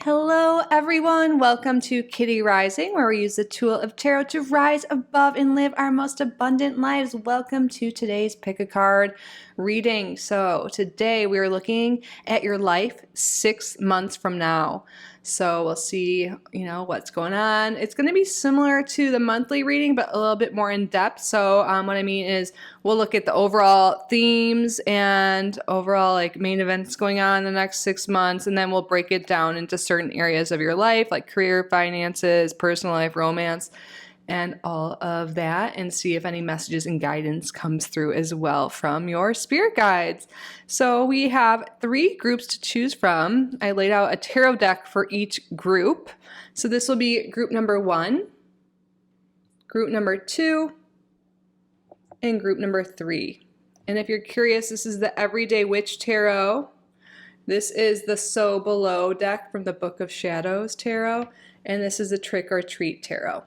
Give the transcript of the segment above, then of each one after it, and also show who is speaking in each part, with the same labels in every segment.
Speaker 1: Hello, everyone. Welcome to Kitty Rising, where we use the tool of tarot to rise above and live our most abundant lives. Welcome to today's Pick a Card reading. So today we are looking at your life 6 months from now. So we'll see, what's going on. It's going to be similar to the monthly reading, but a little bit more in depth. So what I mean is we'll look at the overall themes and overall main events going on in the next 6 months, and then we'll break it down into certain areas of your life, like career, finances, personal life, romance, and all of that, and see if any messages and guidance comes through as well from your spirit guides. So we have 3 groups to choose from. I laid out a tarot deck for each group. So this will be group number 1, group number 2, and group number 3. And if you're curious, this is the Everyday Witch Tarot. This is the So Below deck from the Book of Shadows Tarot, and this is the Trick or Treat Tarot.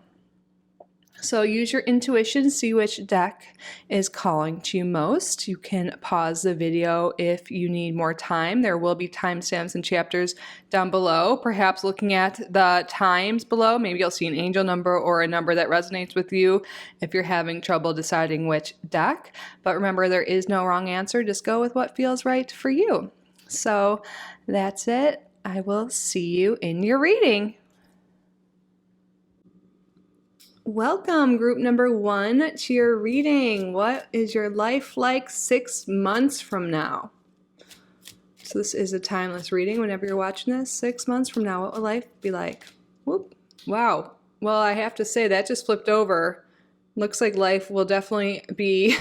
Speaker 1: So use your intuition, see which deck is calling to you most. You can pause the video if you need more time. There will be timestamps and chapters down below. Perhaps looking at the times below, maybe you'll see an angel number or a number that resonates with you if you're having trouble deciding which deck. But remember, there is no wrong answer. Just go with what feels right for you. So that's it. I will see you in your reading. Welcome, group number 1, to your reading. What is your life like 6 months from now? So this is a timeless reading. Whenever you're watching this, 6 months from now, what will life be like? Whoop. Wow. Well, I have to say that just flipped over. Looks like life will definitely be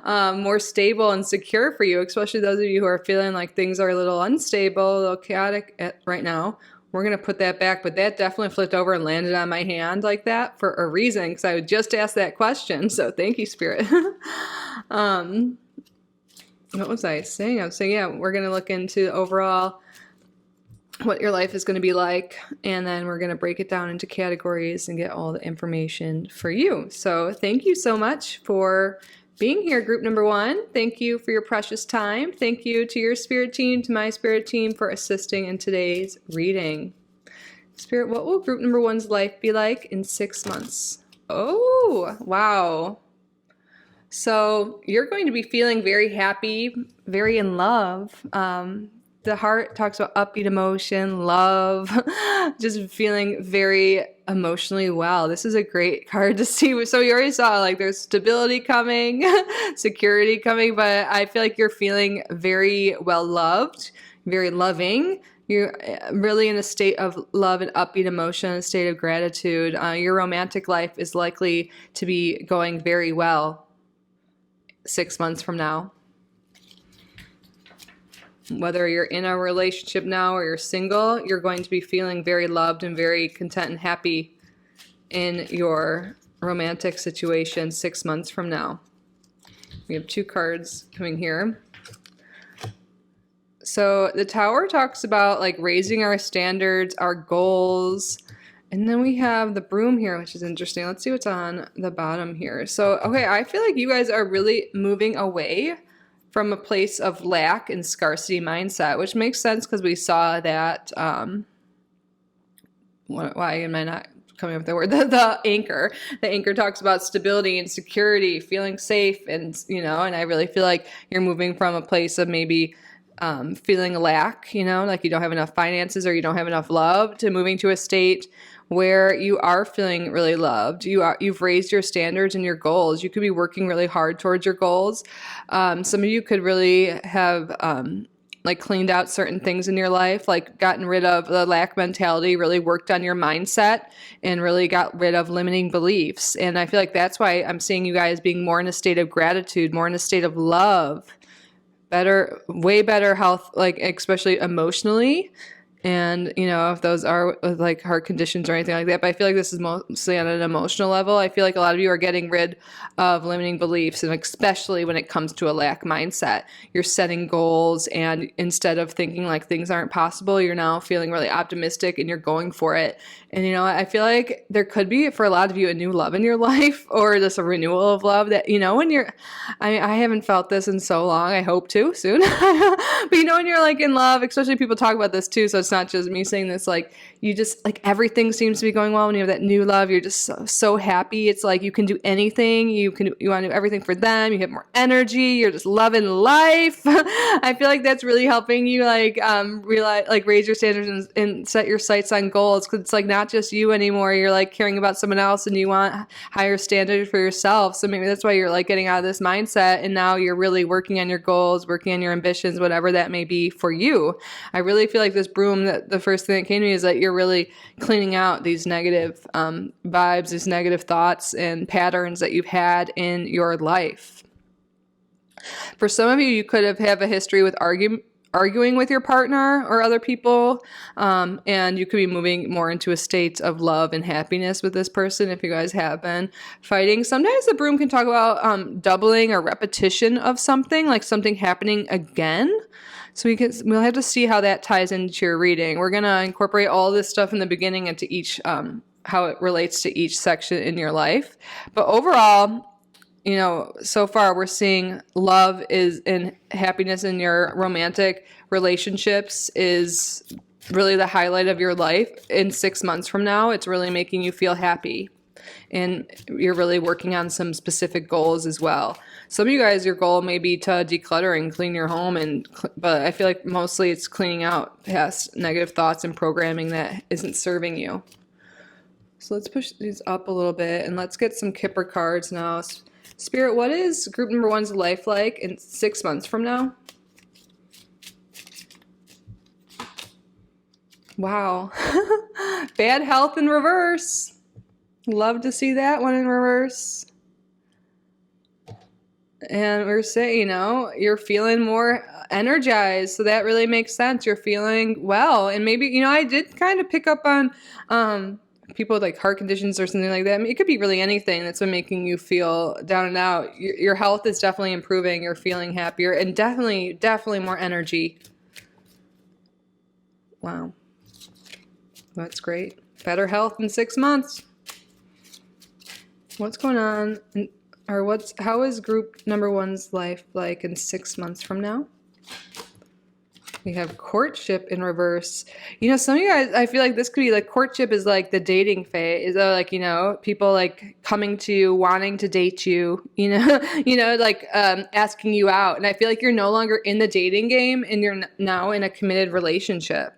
Speaker 1: more stable and secure for you, especially those of you who are feeling like things are a little unstable, a little chaotic right now. We're going to put that back, but that definitely flipped over and landed on my hand like that for a reason, because I would just ask that question. So thank you, Spirit. What was I saying? I was saying, yeah, we're going to look into overall what your life is going to be like, and then we're going to break it down into categories and get all the information for you. So thank you so much for being here, group number 1. Thank you for your precious time. Thank you to your spirit team, to my spirit team, for assisting in today's reading. Spirit, what will group number 1's life be like in 6 months? Oh, wow. So you're going to be feeling very happy, very in love. The heart talks about upbeat emotion, love, just feeling very emotionally well. This is a great card to see. So you already saw there's stability coming, security coming, but I feel like you're feeling very well loved, very loving. You're really in a state of love and upbeat emotion, a state of gratitude. Your romantic life is likely to be going very well 6 months from now. Whether you're in a relationship now or you're single, you're going to be feeling very loved and very content and happy in your romantic situation 6 months from now. We have 2 cards coming here. So the Tower talks about raising our standards, our goals, and then we have the Broom here, which is interesting. Let's see what's on the bottom here. So, okay, I feel like you guys are really moving away from a place of lack and scarcity mindset, which makes sense because we saw that, why am I not coming up with the word? The anchor. The anchor talks about stability and security, feeling safe, and, and I really feel like you're moving from a place of maybe feeling a lack, like you don't have enough finances or you don't have enough love, to moving to a state where you are feeling really loved. You've raised your standards and your goals. You could be working really hard towards your goals. Some of you could really have cleaned out certain things in your life, gotten rid of the lack mentality, really worked on your mindset, and really got rid of limiting beliefs. And I feel like that's why I'm seeing you guys being more in a state of gratitude, more in a state of love, better, way better health, especially emotionally. And, if those are heart conditions or anything like that, but I feel like this is mostly on an emotional level. I feel like a lot of you are getting rid of limiting beliefs, and especially when it comes to a lack mindset. You're setting goals, and instead of thinking things aren't possible, you're now feeling really optimistic and you're going for it. And, I feel like there could be, for a lot of you, a new love in your life, or just a renewal of love that, when you're, I haven't felt this in so long. I hope to soon. But when you're in love, especially people talk about this too, so it's not just me saying this, like you just like everything seems to be going well when you have that new love. You're just so happy. It's like you can do anything. You want to do everything for them. You have more energy. You're just loving life. I feel like that's really helping you like realize, like raise your standards and set your sights on goals, because it's like not just you anymore. You're like caring about someone else and you want higher standards for yourself. So maybe that's why you're like getting out of this mindset, and now you're really working on your goals, working on your ambitions, whatever that may be for you. I really feel like this broom, that the first thing that came to me is that you're really cleaning out these negative vibes, these negative thoughts and patterns that you've had in your life. For some of you, you could have a history with arguing with your partner or other people, and you could be moving more into a state of love and happiness with this person if you guys have been fighting. Sometimes the broom can talk about doubling or repetition of something, like something happening again. So we'll have to see how that ties into your reading. We're going to incorporate all this stuff in the beginning into each, how it relates to each section in your life. But overall, you know, so far we're seeing love is and happiness in your romantic relationships is really the highlight of your life. In 6 months from now, it's really making you feel happy. And you're really working on some specific goals as well. Some of you guys, your goal may be to declutter and clean your home, but I feel like mostly it's cleaning out past negative thoughts and programming that isn't serving you. So let's push these up a little bit and let's get some Kipper cards now. Spirit, what is group number 1's life like in 6 months from now? Wow. Bad health in reverse. Love to see that one in reverse. And we're saying, you know, you're feeling more energized. So that really makes sense. You're feeling well. And maybe, you know, I did kind of pick up on people with like heart conditions or something like that. I mean, it could be really anything that's been making you feel down and out. Your health is definitely improving. You're feeling happier and definitely more energy. Wow. That's great. Better health in 6 months. What's going on, how is group number 1's life like in 6 months from now? We have courtship in reverse. You know, some of you guys, I feel like this could be like courtship is like the dating phase. Like, you know, people like coming to you, wanting to date you, you know, like asking you out. And I feel like you're no longer in the dating game and you're now in a committed relationship.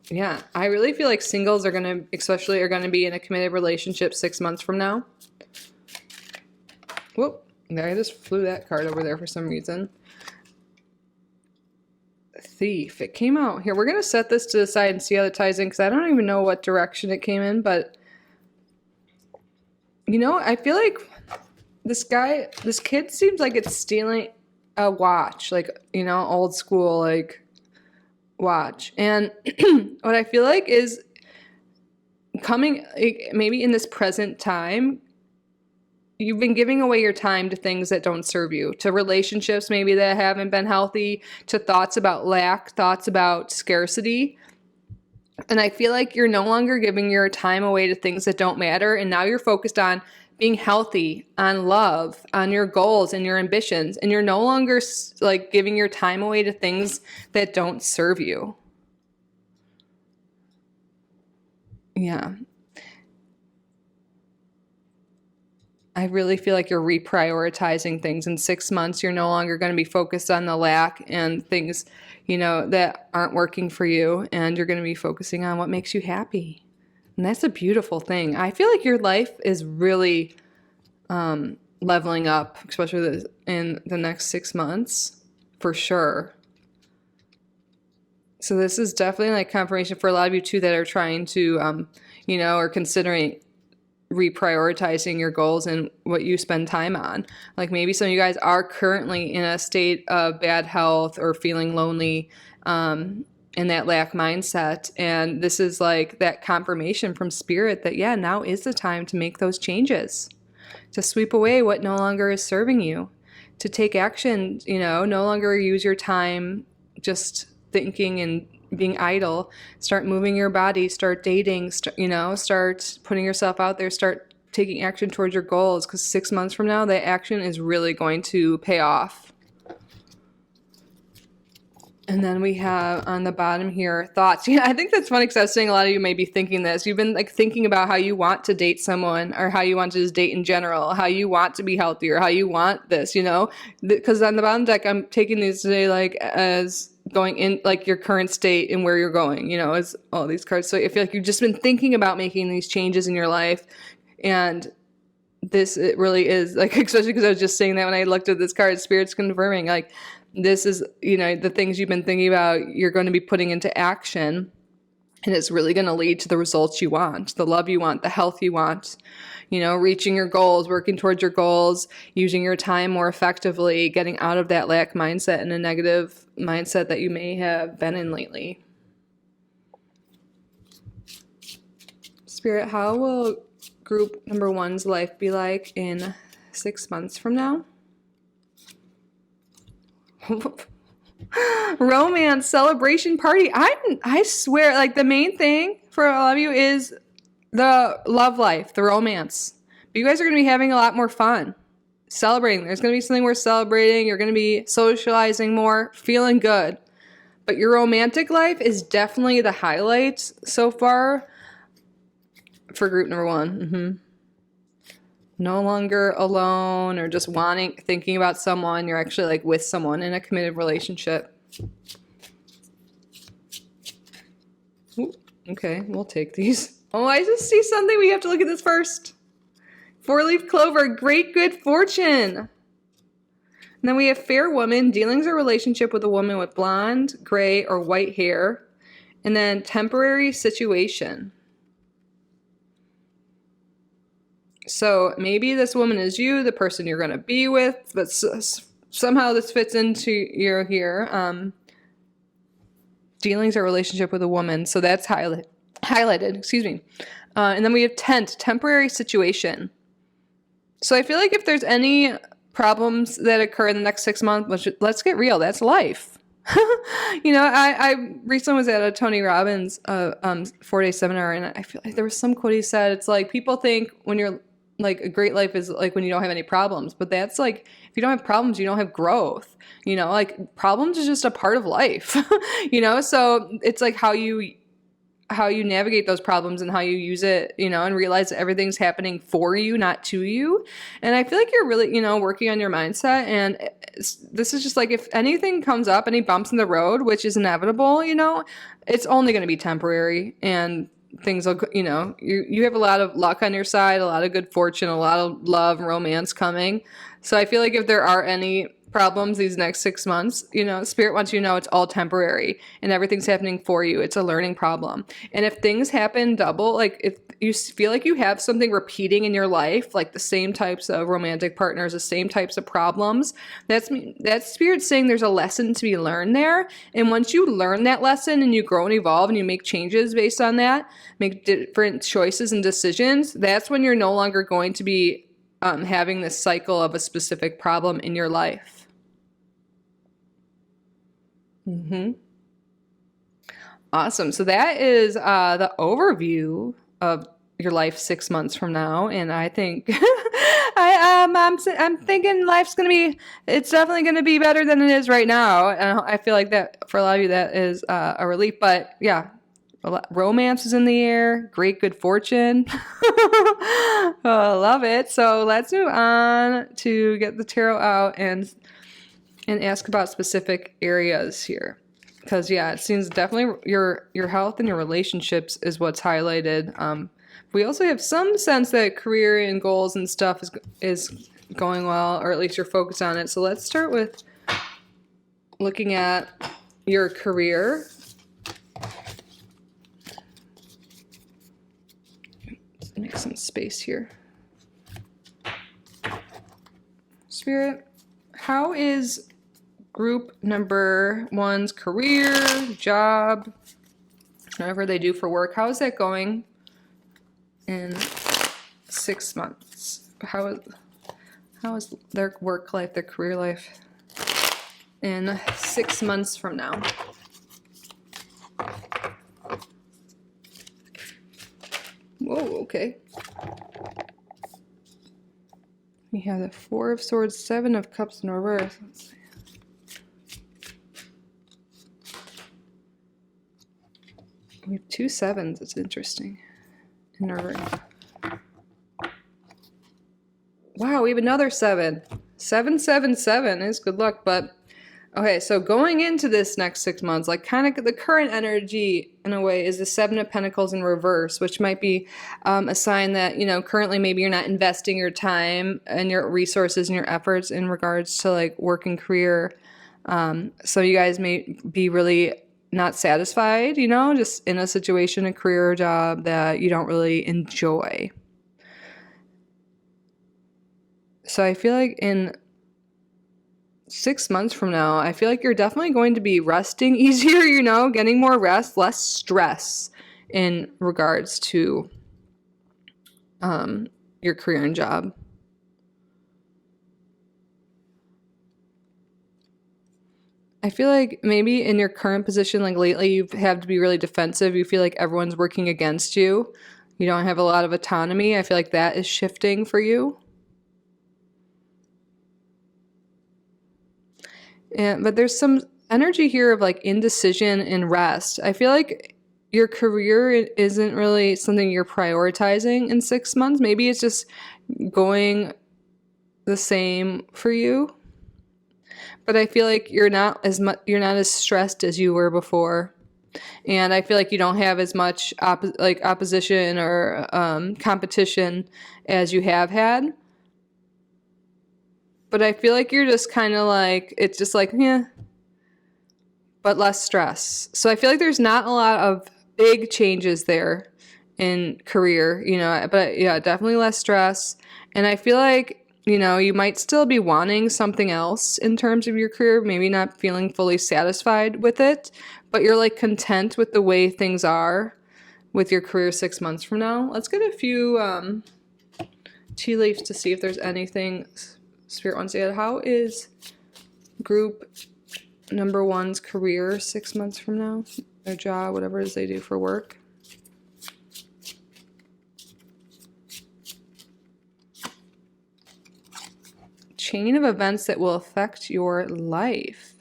Speaker 1: Yeah, I really feel like singles are going to be in a committed relationship 6 months from now. Whoop, I just flew that card over there for some reason. Thief, it came out here. We're going to set this to the side and see how it ties in, because I don't even know what direction it came in, but you know, I feel like this kid seems like it's stealing a watch, like, you know, old school, like, watch. And what I feel like is coming maybe in this present time, you've been giving away your time to things that don't serve you, to relationships maybe that haven't been healthy, to thoughts about lack, thoughts about scarcity. And I feel like you're no longer giving your time away to things that don't matter, and now you're focused on being healthy, on love, on your goals and your ambitions, and you're no longer like giving your time away to things that don't serve you. Yeah. I really feel like you're reprioritizing things. In 6 months, you're no longer going to be focused on the lack and things, you know, that aren't working for you, and you're going to be focusing on what makes you happy. And that's a beautiful thing. I feel like your life is really leveling up, especially in the next 6 months, for sure. So this is definitely like confirmation for a lot of you too that are trying to, you know, or considering reprioritizing your goals and what you spend time on. Like maybe some of you guys are currently in a state of bad health or feeling lonely, in that lack mindset. And this is like that confirmation from spirit that, yeah, now is the time to make those changes, to sweep away what no longer is serving you, to take action, you know, no longer use your time just thinking and being idle. Start moving your body, start dating, start putting yourself out there, start taking action towards your goals, because 6 months from now, that action is really going to pay off. And then we have on the bottom here, thoughts. Yeah, I think that's funny because I was saying a lot of you may be thinking this. You've been like thinking about how you want to date someone or how you want to just date in general, how you want to be healthy or how you want this, you know? Because on the bottom deck, I'm taking these today like as going in like your current state and where you're going, you know, as all these cards. So I feel like you've just been thinking about making these changes in your life. And this, it really is like, especially because I was just saying that when I looked at this card, Spirit's confirming like, this is, you know, the things you've been thinking about, you're going to be putting into action. And it's really going to lead to the results you want, the love you want, the health you want, you know, reaching your goals, working towards your goals, using your time more effectively, getting out of that lack mindset and a negative mindset that you may have been in lately. Spirit, how will group number 1's life be like in 6 months from now? Romance, celebration, party. I swear, like the main thing for all of you is the love life, the romance. But you guys are going to be having a lot more fun, celebrating. There's going to be something worth celebrating. You're going to be socializing more, feeling good. But your romantic life is definitely the highlight so far for group number 1. No longer alone or just thinking about someone. You're actually like with someone in a committed relationship. Ooh, okay, we'll take these. Oh, I just see something. We have to look at this first. 4-leaf clover, great good fortune. And then we have fair woman, dealings or relationship with a woman with blonde, gray, or white hair. And then temporary situation. So maybe this woman is you, the person you're going to be with, but somehow this fits into your here. Dealings or relationship with a woman. So that's highlighted, excuse me. And then we have temporary situation. So I feel like if there's any problems that occur in the next 6 months, let's get real. That's life. You know, I recently was at a Tony Robbins 4-day seminar, and I feel like there was some quote he said. It's like people think when you're like a great life is like when you don't have any problems, but that's like if you don't have problems, you don't have growth. You know, like problems is just a part of life. You know, so it's like how you navigate those problems and how you use it, you know, and realize that everything's happening for you, not to you. And I feel like you're really, you know, working on your mindset. And this is just like, if anything comes up, any bumps in the road, which is inevitable, you know, it's only going to be temporary, and things will, you know, you have a lot of luck on your side, a lot of good fortune, a lot of love and romance coming. So I feel like if there are any problems these next 6 months, you know, Spirit wants you to know it's all temporary and everything's happening for you. It's a learning problem. And if things happen double, like if you feel like you have something repeating in your life, like the same types of romantic partners, the same types of problems, that's Spirit saying there's a lesson to be learned there. And once you learn that lesson and you grow and evolve and you make changes based on that, make different choices and decisions, that's when you're no longer going to be having this cycle of a specific problem in your life. Awesome. So that is the overview of your life 6 months from now, and I think I'm thinking it's definitely gonna be better than it is right now, and I feel like that for a lot of you that is a relief. But yeah, romance is in the air, great good fortune. Oh, love it. So let's move on to get the tarot out and ask about specific areas here. Because, yeah, it seems definitely your health and your relationships is what's highlighted. We also have some sense that career and goals and stuff is going well, or at least you're focused on it. So let's start with looking at your career. Let's make some space here. Spirit, how is group number 1's career, job, whatever they do for work, how is that going in 6 months? How is their work life, their career life in 6 months from now? Whoa, okay. We have the 4 of Swords, 7 of Cups in reverse. Let's see. We have 2 7s. It's interesting. In our... Wow, we have another 7. 777 is good luck, but okay, so going into this next 6 months, like kind of the current energy in a way is the 7 of Pentacles in reverse, which might be a sign that, you know, currently maybe you're not investing your time and your resources and your efforts in regards to like work and career. So you guys may be really not satisfied, you know, just in a situation, a career or job that you don't really enjoy. So I feel like in 6 months from now, I feel like you're definitely going to be resting easier, you know, getting more rest, less stress in regards to your career and job. I feel like maybe in your current position, like lately, you have to be really defensive. You feel like everyone's working against you. You don't have a lot of autonomy. I feel like that is shifting for you. But there's some energy here of like indecision and rest. I feel like your career isn't really something you're prioritizing in 6 months. Maybe it's just going the same for you. But I feel like you're not as stressed as you were before. And I feel like you don't have as much opposition or competition as you have had. But I feel like you're just kind of like, it's just like, yeah, but less stress. So I feel like there's not a lot of big changes there in career, you know, but yeah, definitely less stress. And I feel like, you know, you might still be wanting something else in terms of your career, maybe not feeling fully satisfied with it, but you're like content with the way things are with your career 6 months from now. Let's get a few tea leaves to see if there's anything Spirit wants to add. How is group number 1's career 6 months from now? Their job, whatever it is they do for work. Chain of events that will affect your life.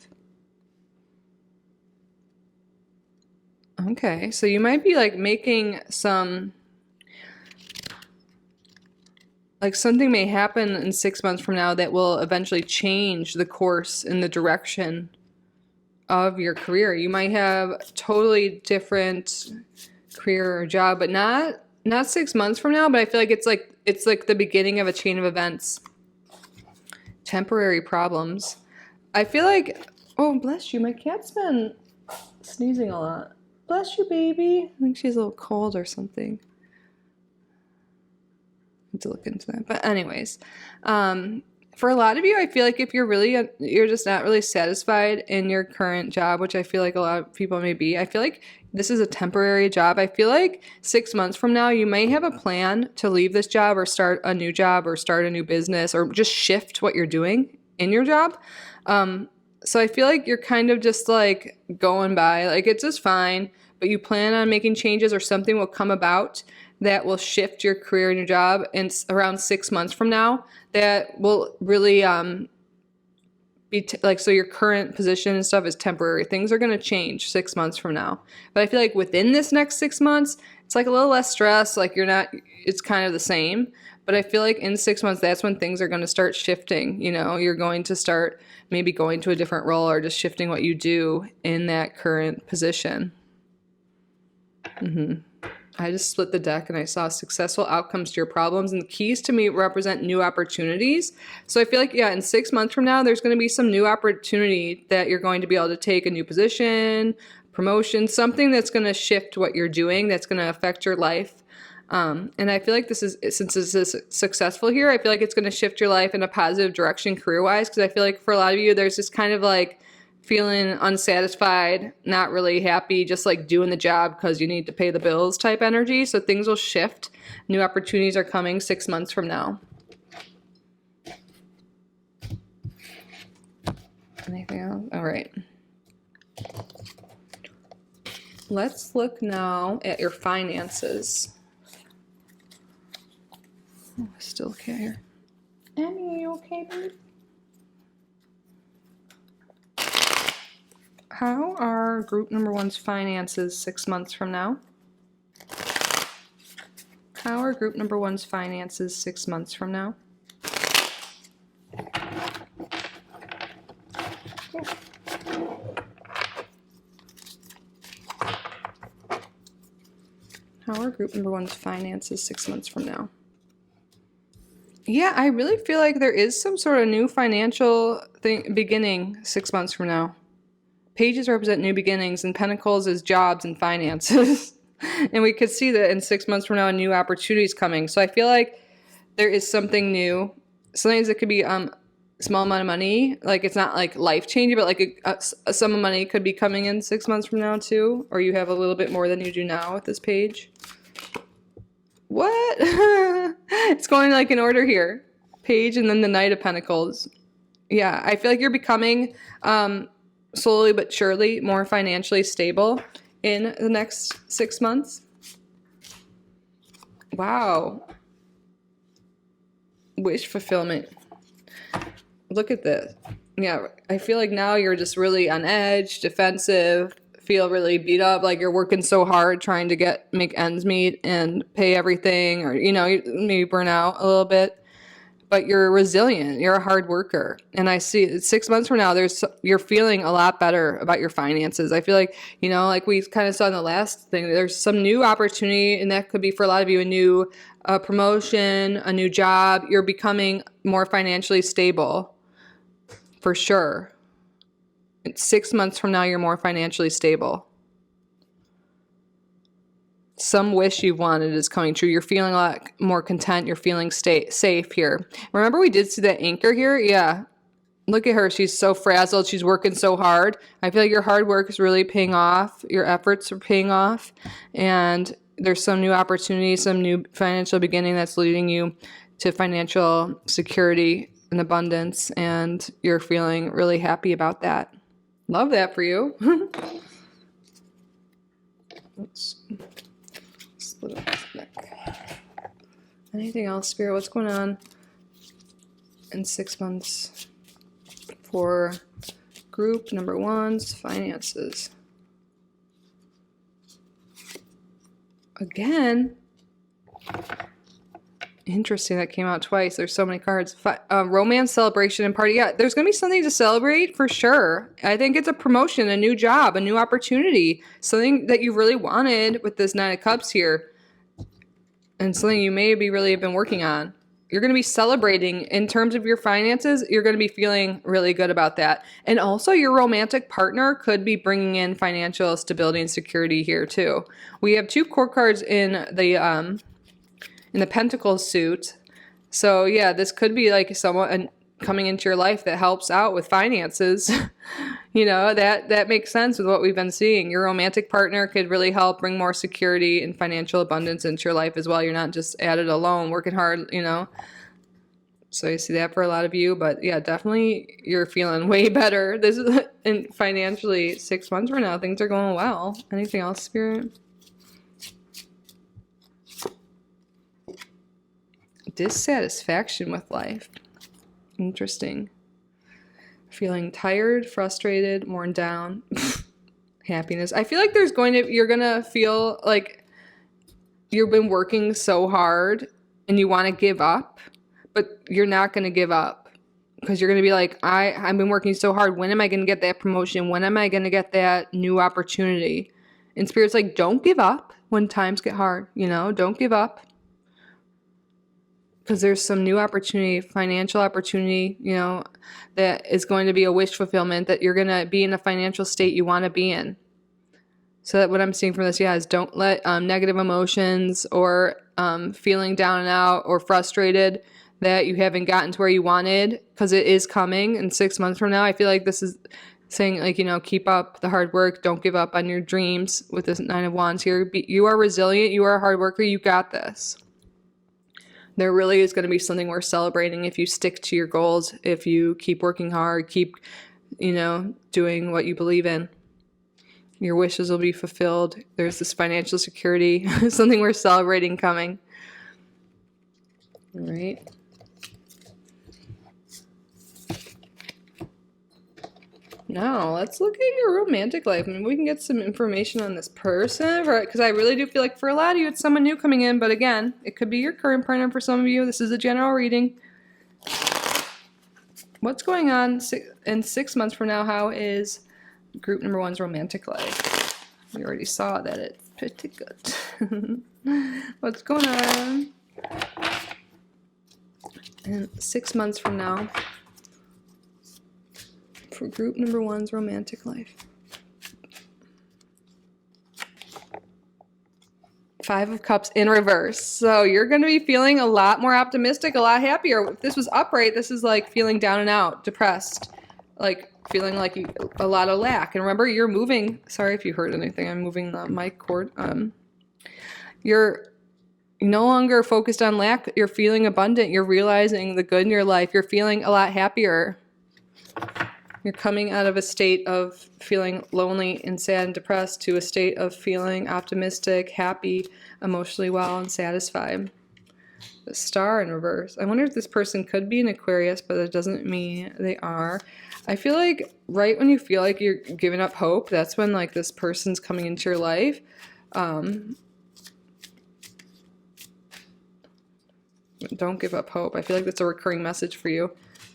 Speaker 1: Okay, so you might be like making some, like something may happen in 6 months from now that will eventually change the course and the direction of your career. You might have totally different career or job, but not 6 months from now, but I feel like it's like the beginning of a chain of events. Temporary problems. I feel like, oh, bless you, my cat's been sneezing a lot. Bless you, baby. I think she's a little cold or something. I have to look into that. But anyways, for a lot of you, I feel like if you're just not really satisfied in your current job, which I feel like a lot of people may be, I feel like this is a temporary job. I feel like 6 months from now, you may have a plan to leave this job or start a new job or start a new business or just shift what you're doing in your job. So I feel like you're kind of just like going by, like it's just fine, but you plan on making changes or something will come about that will shift your career and your job in around 6 months from now that will really be so your current position and stuff is temporary. Things are going to change 6 months from now. But I feel like within this next 6 months, it's like a little less stress. Like it's kind of the same. But I feel like in 6 months, that's when things are going to start shifting. You know, you're going to start maybe going to a different role or just shifting what you do in that current position. I just split the deck and I saw successful outcomes to your problems, and the keys to me represent new opportunities. So I feel like, yeah, in 6 months from now, there's going to be some new opportunity that you're going to be able to take a new position, promotion, something that's going to shift what you're doing, that's going to affect your life. And I feel like since this is successful here, I feel like it's going to shift your life in a positive direction career-wise, because I feel like for a lot of you, there's this kind of like feeling unsatisfied, not really happy, just like doing the job because you need to pay the bills type energy. So things will shift. New opportunities are coming 6 months from now. Anything else? All right. Let's look now at your finances. Oh, I still can't hear. Emmy, are you okay, babe? How are group number one's finances 6 months from now? How are group number one's finances 6 months from now? How are group number one's finances 6 months from now? Yeah, I really feel like there is some sort of new financial thing beginning 6 months from now. Pages represent new beginnings, and Pentacles is jobs and finances. And we could see that in 6 months from now, a new opportunity is coming. So I feel like there is something new. Sometimes it could be a small amount of money. Like it's not like life-changing, but like a sum of money could be coming in 6 months from now too. Or you have a little bit more than you do now with this page. What? It's going like in order here. Page and then the Knight of Pentacles. Yeah, I feel like you're becoming slowly but surely more financially stable in the next 6 months. Wow. Wish fulfillment. Look at this. Yeah, I feel like now you're just really on edge, defensive, feel really beat up, like you're working so hard trying to make ends meet and pay everything, or you maybe burn out a little bit, but you're resilient, you're a hard worker. And I see 6 months from now you're feeling a lot better about your finances. I feel like, like we kind of saw in the last thing, there's some new opportunity, and that could be for a lot of you a new promotion, a new job. You're becoming more financially stable for sure. 6 months from now, you're more financially stable. Some wish you've wanted is coming true. You're feeling a lot more content. You're feeling safe here. Remember we did see that anchor here? Yeah. Look at her. She's so frazzled. She's working so hard. I feel like your hard work is really paying off. Your efforts are paying off. And there's some new opportunity, some new financial beginning that's leading you to financial security and abundance. And you're feeling really happy about that. Love that for you. Let's split up this neck. Anything else, Spirit? What's going on in 6 months for group number one's finances? Again. Interesting, that came out twice. There's so many cards. Romance, celebration, and party. Yeah, there's going to be something to celebrate for sure. I think it's a promotion, a new job, a new opportunity, something that you really wanted with this Nine of Cups here, and something you maybe really have been working on. You're going to be celebrating in terms of your finances. You're going to be feeling really good about that. And also your romantic partner could be bringing in financial stability and security here too. We have 2 court cards in the Pentacles suit. So yeah, this could be like someone coming into your life that helps out with finances. That makes sense with what we've been seeing. Your romantic partner could really help bring more security and financial abundance into your life as well. You're not just at it alone, working hard, So you see that for a lot of you, but yeah, definitely you're feeling way better. This is financially 6 months from now, things are going well. Anything else, Spirit? Dissatisfaction with life. Interesting. Feeling tired, frustrated, worn down. Happiness. I feel like you're gonna feel like you've been working so hard and you want to give up, but you're not gonna give up because you're gonna be like, I've been working so hard. When am I gonna get that promotion? When am I gonna get that new opportunity? And Spirit's like, don't give up when times get hard. Don't give up. Because there's some new opportunity, financial opportunity, that is going to be a wish fulfillment, that you're going to be in a financial state you want to be in. So that what I'm seeing from this, is don't let negative emotions or feeling down and out or frustrated that you haven't gotten to where you wanted, because it is coming in 6 months from now. I feel like this is saying, keep up the hard work. Don't give up on your dreams with this Nine of Wands here. You are resilient. You are a hard worker. You got this. There really is going to be something worth celebrating if you stick to your goals, if you keep working hard, keep, doing what you believe in. Your wishes will be fulfilled. There's this financial security, something worth celebrating coming. All right. Now, let's look at your romantic life. Maybe we can get some information on this person, because I really do feel like for a lot of you, it's someone new coming in. But again, it could be your current partner for some of you. This is a general reading. What's going on in 6 months from now? How is group number 1's romantic life? We already saw that it's pretty good. What's going on in 6 months from now for group number 1's romantic life? 5 of Cups in reverse. So you're going to be feeling a lot more optimistic, a lot happier. If this was upright, this is like feeling down and out, depressed, like feeling like a lot of lack. And remember, you're moving. Sorry if you heard anything. I'm moving the mic cord. You're no longer focused on lack. You're feeling abundant. You're realizing the good in your life. You're feeling a lot happier. You're coming out of a state of feeling lonely and sad and depressed to a state of feeling optimistic, happy, emotionally well, and satisfied. The Star in reverse. I wonder if this person could be an Aquarius, but it doesn't mean they are. I feel like right when you feel like you're giving up hope, that's when like this person's coming into your life. Don't give up hope. I feel like that's a recurring message for you.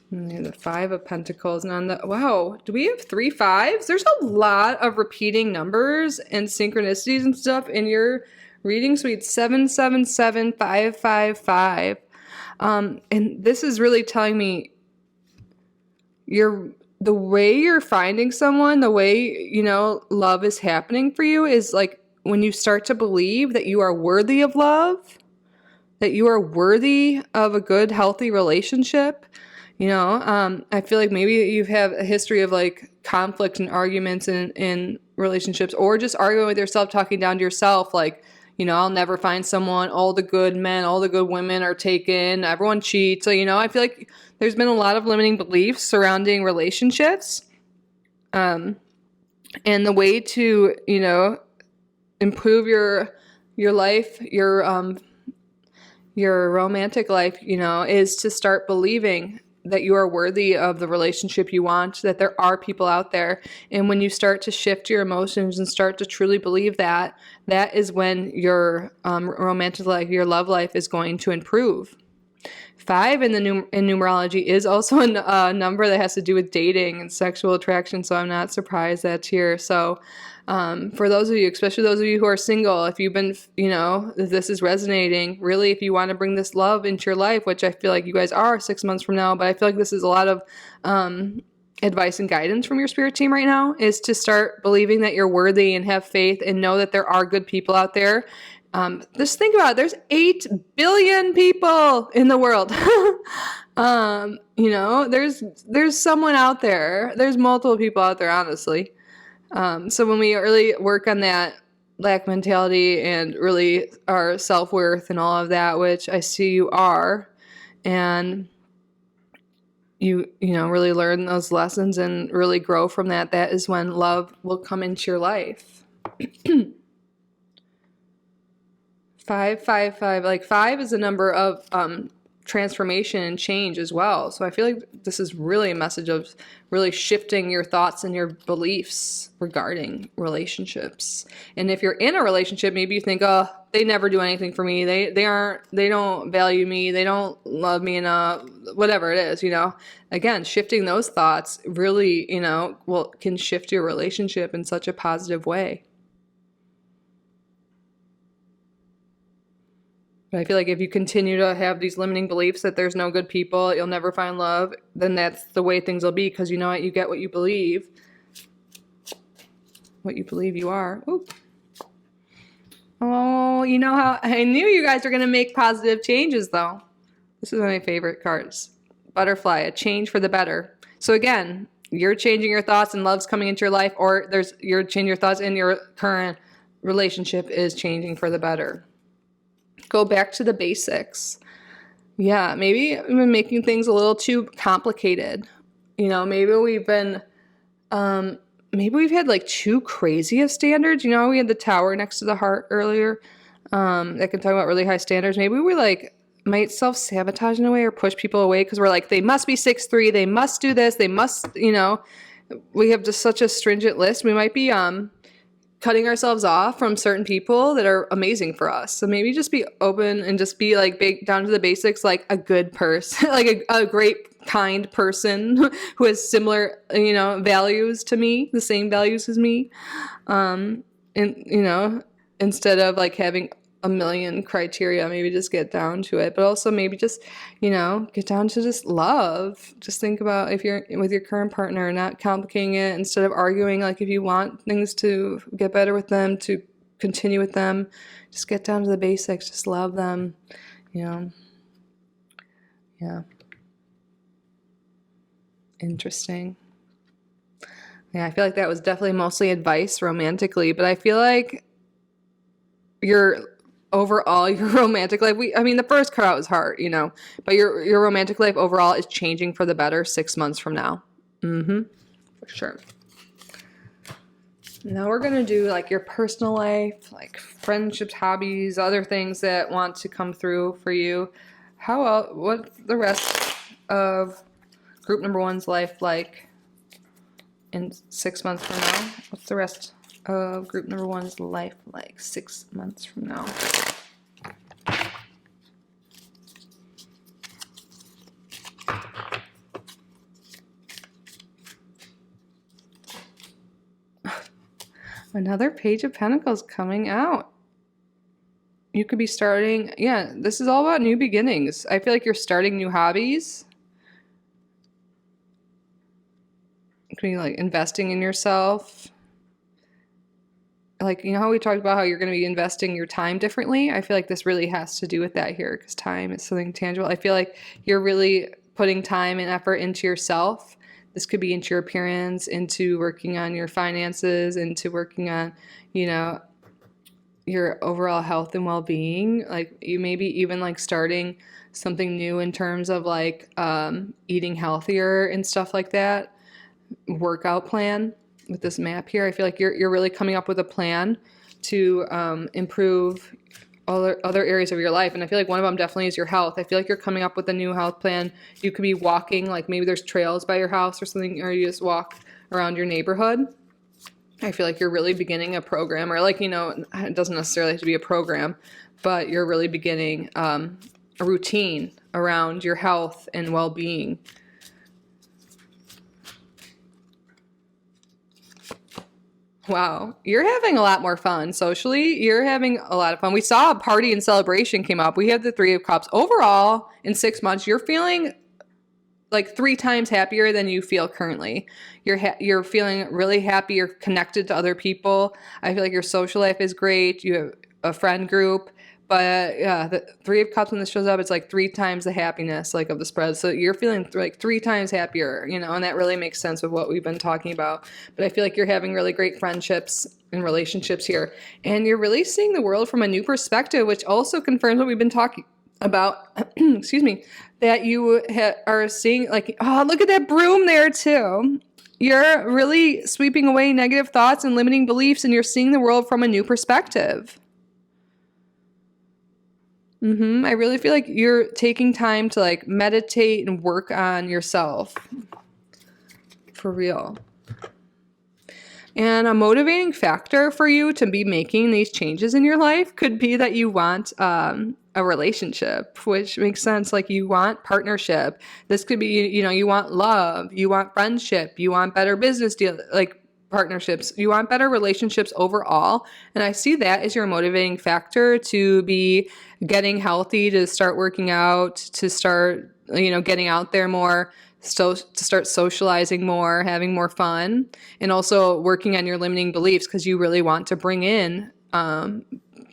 Speaker 1: And the 5 of Pentacles. And wow, do we have 3 5s? There's a lot of repeating numbers and synchronicities and stuff in your reading suite. 7 7 7 5 5 5. And this is really telling me the way you're finding someone, the way, love is happening for you is like when you start to believe that you are worthy of love, that you are worthy of a good, healthy relationship. I feel like maybe you have a history of like conflict and arguments in relationships, or just arguing with yourself, talking down to yourself. Like, I'll never find someone. All the good men, all the good women are taken. Everyone cheats. So, I feel like there's been a lot of limiting beliefs surrounding relationships. And the way to, improve your life, your romantic life, is to start believing that you are worthy of the relationship you want, that there are people out there. And when you start to shift your emotions and start to truly believe that, that is when your romantic life, your love life is going to improve. 5 in numerology is also a number that has to do with dating and sexual attraction, so I'm not surprised that's here. So for those of you, especially those of you who are single, if you've been, if this is resonating, really, if you want to bring this love into your life, which I feel like you guys are 6 months from now, but I feel like this is a lot of advice and guidance from your spirit team right now, is to start believing that you're worthy and have faith and know that there are good people out there. Just think about it. There's 8 billion people in the world. There's someone out there. There's multiple people out there, honestly. So when we really work on that lack mentality and really our self-worth and all of that, which I see you are, and you really learn those lessons and really grow from that, that is when love will come into your life. 5 5 5, like 5 is a number of transformation and change as well. So I feel like this is really a message of really shifting your thoughts and your beliefs regarding relationships. And if you're in a relationship, maybe you think, oh, they never do anything for me. They don't value me. They don't love me enough, whatever it is, Again, shifting those thoughts really, can shift your relationship in such a positive way. But I feel like if you continue to have these limiting beliefs that there's no good people, you'll never find love, then that's the way things will be, because you know what? You get what you believe. What you believe you are. Ooh. Oh, how I knew you guys are going to make positive changes, though. This is one of my favorite cards. Butterfly, a change for the better. So again, you're changing your thoughts and love's coming into your life, or you're changing your thoughts and your current relationship is changing for the better. Go back to the basics. Yeah, maybe we've been making things a little too complicated. Maybe we've been, maybe we've had like too crazy of standards. We had the tower next to the heart earlier that can talk about really high standards. Maybe we might self-sabotage in a way or push people away because we're like, they must be 6'3", they must do this, they must, we have just such a stringent list. We might be cutting ourselves off from certain people that are amazing for us. So maybe just be open and just be like down to the basics, like a good person, like a great, kind person who has similar, values to me, the same values as me. And, instead of like having a million criteria, maybe just get down to it. But also maybe just, get down to just love. Just think about if you're with your current partner, not complicating it, instead of arguing. Like if you want things to get better with them, to continue with them, just get down to the basics. Just love them, Yeah. Interesting. Yeah, I feel like that was definitely mostly advice romantically, but I feel like your romantic life, the first cut out was hard, but your romantic life overall is changing for the better 6 months from now. For sure. Now we're gonna do like your personal life, like friendships, hobbies, other things that want to come through for you. What's the rest of group number one's life like in 6 months from now? What's the rest of group number one's life like 6 months from now? Another Page of Pentacles coming out. You could be starting, this is all about new beginnings. I feel like you're starting new hobbies. It could be like investing in yourself. Like, how we talked about how you're going to be investing your time differently? I feel like this really has to do with that here, because time is something tangible. I feel like you're really putting time and effort into yourself. This could be into your appearance, into working on your finances, into working on, your overall health and well-being. Like you maybe even like starting something new in terms of like eating healthier and stuff like that. Workout plan with this map here. I feel like you're really coming up with a plan to improve other areas of your life. And I feel like one of them definitely is your health. I feel like you're coming up with a new health plan. You could be walking, like maybe there's trails by your house or something, or you just walk around your neighborhood. I feel like you're really beginning a program, or like, it doesn't necessarily have to be a program, but you're really beginning a routine around your health and well-being. Wow, you're having a lot more fun socially. You're having a lot of fun. We saw a party and celebration came up. We had the Three of Cups. Overall, in 6 months, you're feeling like 3 times happier than you feel currently. You're feeling really happy. You're connected to other people. I feel like your social life is great. You have a friend group. But yeah, the Three of Cups, when this shows up, it's like 3 times the happiness like of the spread. So you're feeling like 3 times happier, and that really makes sense with what we've been talking about. But I feel like you're having really great friendships and relationships here. And you're really seeing the world from a new perspective, which also confirms what we've been talking about. Excuse me. That you are seeing like, oh, look at that broom there too. You're really sweeping away negative thoughts and limiting beliefs, and you're seeing the world from a new perspective. I really feel like you're taking time to like meditate and work on yourself. For real. And a motivating factor for you to be making these changes in your life could be that you want a relationship, which makes sense. Like you want partnership. This could be, you want love, you want friendship, you want better business deal, like partnerships, you want better relationships overall. And I see that as your motivating factor to be getting healthy, to start working out, to start, getting out there more, to start socializing more, having more fun, and also working on your limiting beliefs, because you really want to bring in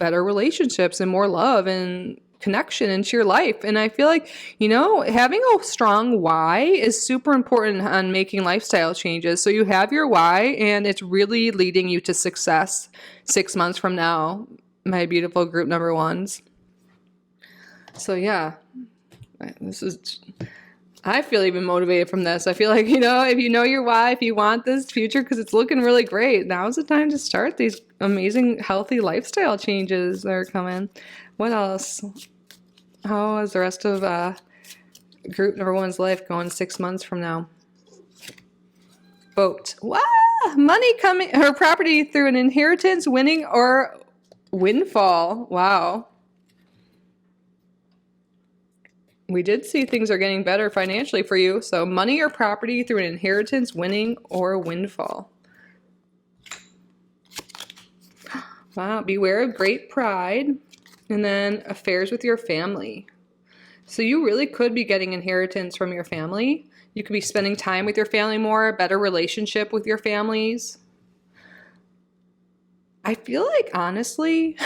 Speaker 1: better relationships and more love and connection into your life. And I feel like, having a strong why is super important on making lifestyle changes. So you have your why, and it's really leading you to success 6 months from now, my beautiful group number ones. So yeah, I feel even motivated from this. I feel like, if you know your why, if you want this future, because it's looking really great, now's the time to start these amazing, healthy lifestyle changes that are coming. What else? How is the rest of group number one's life going 6 months from now? Boat. Wow! Money coming, or property through an inheritance, winning, or windfall. Wow. We did see things are getting better financially for you. So money or property through an inheritance, winning, or windfall. Wow. Beware of great pride. And then affairs with your family. So you really could be getting inheritance from your family. You could be spending time with your family more, a better relationship with your families. I feel like, honestly,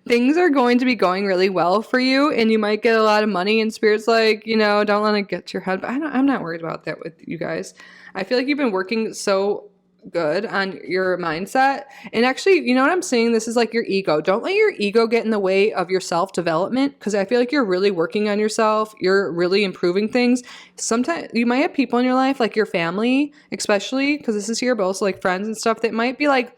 Speaker 1: things are going to be going really well for you, and you might get a lot of money, and Spirit's like, you know, don't let it get to your head. But I'm not worried about that with you guys. I feel like you've been working so good on your mindset. And actually, you know what I'm saying? This is like your ego. Don't let your ego get in the way of your self-development, because I feel like you're really working on yourself. You're really improving things. Sometimes you might have people in your life, like your family, especially, because this is here, but also like friends and stuff, that might be like,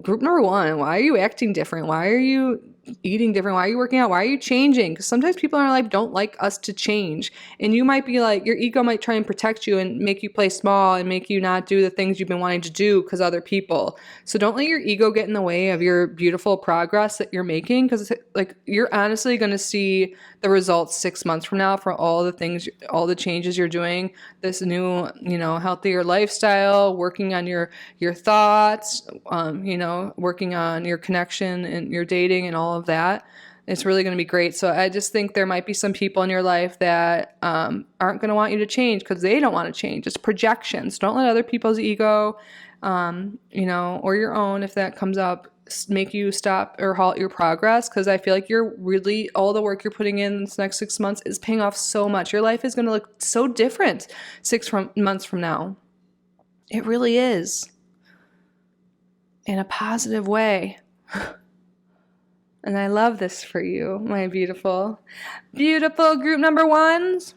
Speaker 1: group number one, why are you acting different? Why are you eating different? Why are you working out? Why are you changing? Because sometimes people in our life don't like us to change. And you might be like, your ego might try and protect you and make you play small and make you not do the things you've been wanting to do because other people. So don't let your ego get in the way of your beautiful progress that you're making, because like you're honestly going to see the results 6 months from now for all the things, all the changes you're doing, this new, you know, healthier lifestyle, working on your thoughts, you know, working on your connection and your dating and all of that. It's really going to be great. So I just think there might be some people in your life that aren't going to want you to change because they don't want to change. It's projections. Don't let other people's ego, you know, or your own, if that comes up, make you stop or halt your progress. Because I feel like you're really, all the work you're putting in this next 6 months is paying off so much. Your life is going to look so different 6 months from now. It really is. In a positive way. And I love this for you, my beautiful, beautiful group number ones.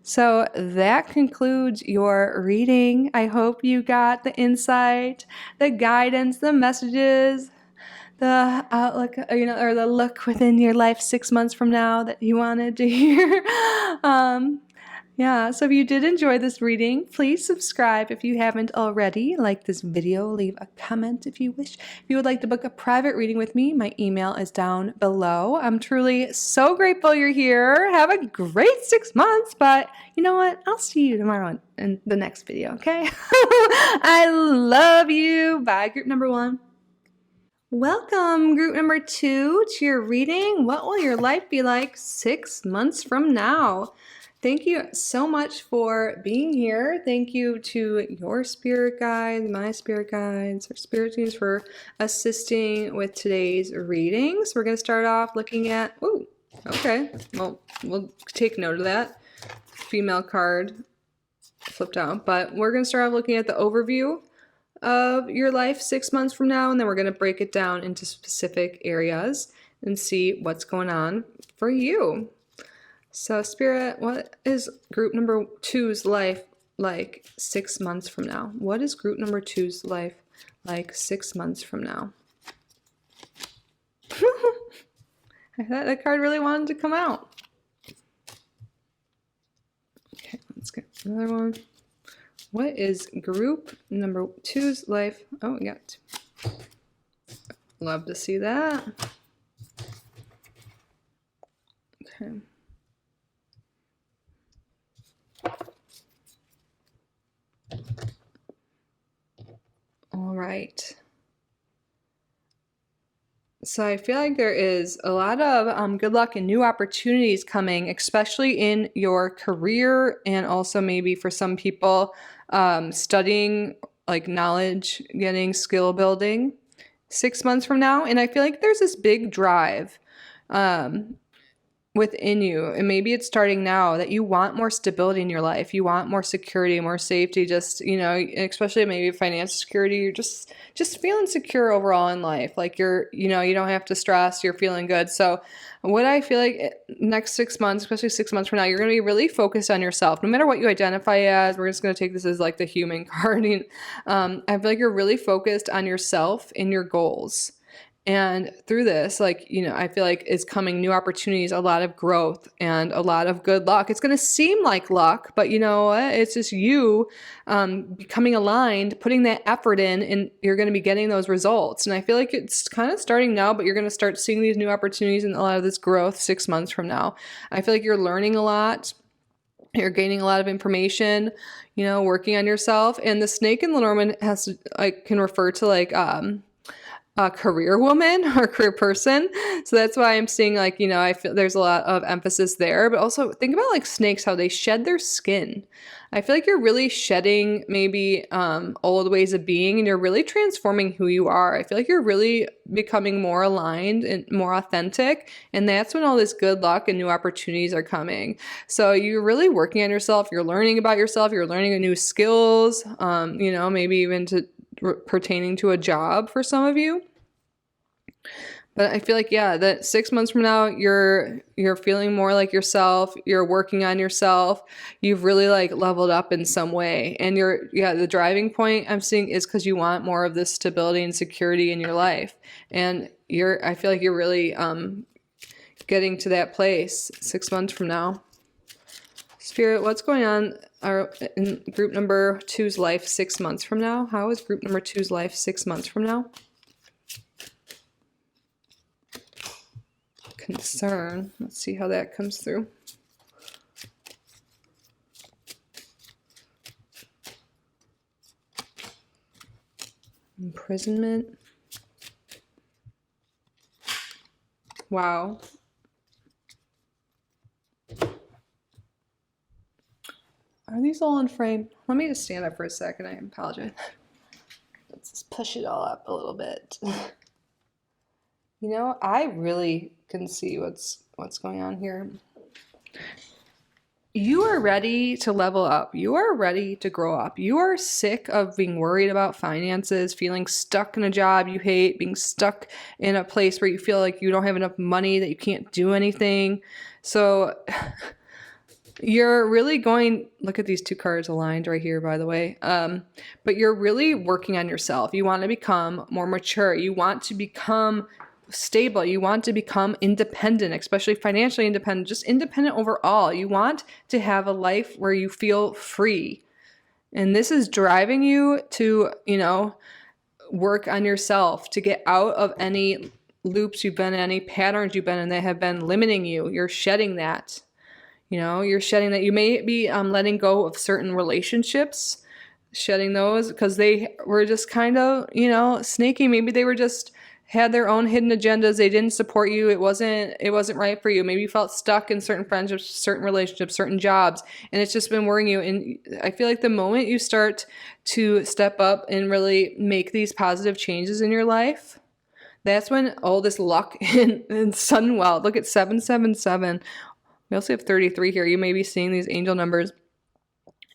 Speaker 1: So that concludes your reading. I hope you got the insight, the guidance, the messages, the outlook, you know, or the look within your life 6 months from now that you wanted to hear. Yeah, so if you did enjoy this reading, please subscribe if you haven't already. Like this video, leave a comment if you wish. If you would like to book a private reading with me, my email is down below. I'm truly so grateful you're here. Have a great 6 months, but you know what? I'll see you tomorrow in the next video, okay? I love you. Bye, group number one. Welcome, group number two, to your reading. What will your life be like 6 months from now? Thank you so much for being here. Thank you to your spirit guides, my spirit guides, our spirit teams for assisting with today's reading. So we're going to start off looking at, oh, okay. Well, we'll take note of that. Female card flipped out. But we're going to start off looking at the overview of your life 6 months from now, and then we're going to break it down into specific areas and see what's going on for you. So Spirit, what is group number two's life like 6 months from now? What is group number two's life like 6 months from now? I thought that card really wanted to come out. Okay, let's get another one. What is group number two's life? Oh, we got two. Love to see that. Okay. All right. So I feel like there is a lot of good luck and new opportunities coming, especially in your career, and also maybe for some people studying, like knowledge, getting skill building 6 months from now. And I feel like there's this big drive within you, and maybe it's starting now, that you want more stability in your life. You want more security, more safety, just, you know, especially maybe financial security. You're just feeling secure overall in life. Like you're, you know, you don't have to stress, you're feeling good. So what I feel like next 6 months, especially 6 months from now, you're going to be really focused on yourself. No matter what you identify as, we're just going to take this as like the human card. I feel like you're really focused on yourself and your goals. And through this, like, you know, I feel like it's coming new opportunities, a lot of growth and a lot of good luck. It's going to seem like luck, but you know what? It's just you becoming aligned, putting that effort in, and you're going to be getting those results. And I feel like it's kind of starting now, but you're going to start seeing these new opportunities and a lot of this growth 6 months from now. I feel like you're learning a lot. You're gaining a lot of information, you know, working on yourself. And the snake in Lenormand has to, like, can refer to like, a career woman or career person. So that's why I'm seeing, like, you know, I feel there's a lot of emphasis there, but also think about like snakes, how they shed their skin. I feel like you're really shedding maybe old ways of being, and you're really transforming who you are. I feel like you're really becoming more aligned and more authentic. And that's when all this good luck and new opportunities are coming. So you're really working on yourself. You're learning about yourself. You're learning new skills, you know, maybe even to pertaining to a job for some of you. But I feel like, yeah, that 6 months from now, you're feeling more like yourself. You're working on yourself. You've really like leveled up in some way. And the driving point I'm seeing is because you want more of this stability and security in your life. And I feel like you're really getting to that place 6 months from now. Spirit, what's going on in group number 2's life 6 months from now? How is group number 2's life 6 months from now? Concern. Let's see how that comes through. Imprisonment. Wow. Are these all in frame? Let me just stand up for a second. I apologize. Let's just push it all up a little bit. You know, I really can see what's going on here. You are ready to level up. You are ready to grow up. You are sick of being worried about finances, feeling stuck in a job you hate, being stuck in a place where you feel like you don't have enough money, that you can't do anything. So you're really going, look at these two cards aligned right here, by the way. But you're really working on yourself. You want to become more mature. You want to become stable. You want to become independent, especially financially independent, just independent overall. You want to have a life where you feel free. And this is driving you to, you know, work on yourself, to get out of any loops you've been in, any patterns you've been in that have been limiting you. You're shedding that. You know, you're shedding that. You may be letting go of certain relationships, shedding those because they were just kind of, you know, snaky. Maybe they were just had their own hidden agendas. They didn't support you. It wasn't right for you. Maybe you felt stuck in certain friendships, certain relationships, certain jobs, and it's just been worrying you. And I feel like the moment you start to step up and really make these positive changes in your life, that's when all this luck and sudden wealth. Look at 777. We also have 33 here. You may be seeing these angel numbers.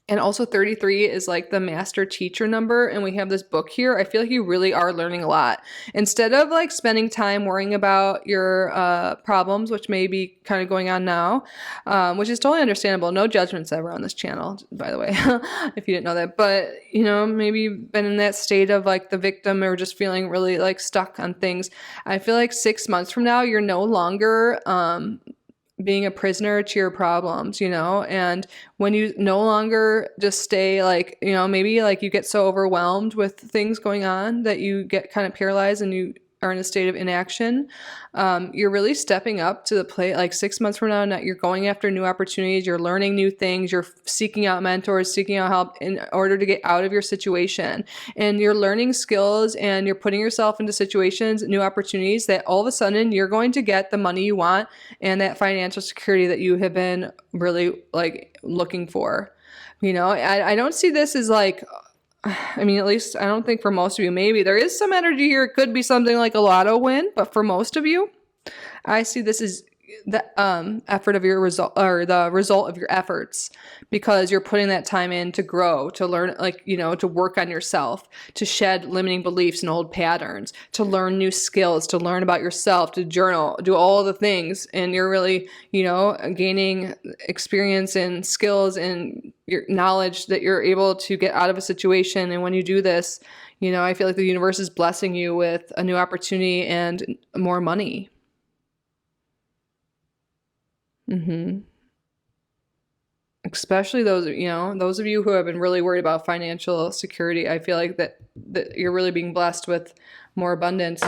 Speaker 1: And also 33 is like the master teacher number. And we have this book here. I feel like you really are learning a lot. Instead of like spending time worrying about your problems, which may be kind of going on now, which is totally understandable. No judgments ever on this channel, by the way, if you didn't know that. But, you know, maybe you've been in that state of like the victim or just feeling really like stuck on things. I feel like 6 months from now, you're no longer being a prisoner to your problems, you know, and when you no longer just stay like, you know, maybe like you get so overwhelmed with things going on that you get kind of paralyzed and you are in a state of inaction, you're really stepping up to the plate. Like 6 months from now, you're going after new opportunities, you're learning new things, you're seeking out mentors, seeking out help in order to get out of your situation. And you're learning skills and you're putting yourself into situations, new opportunities that all of a sudden you're going to get the money you want and that financial security that you have been really like looking for. You know, I don't see this as like, I mean, at least I don't think for most of you, maybe there is some energy here. It could be something like a lotto win, but for most of you, I see this as the effort of your result, or the result of your efforts, because you're putting that time in to grow, to learn, like, to work on yourself, to shed limiting beliefs and old patterns, to learn new skills, to learn about yourself, to journal, do all the things. And you're really, gaining experience and skills and your knowledge that you're able to get out of a situation. And when you do this, I feel like the universe is blessing you with a new opportunity and more money. Especially those of you who have been really worried about financial security. I feel like that you're really being blessed with more abundance.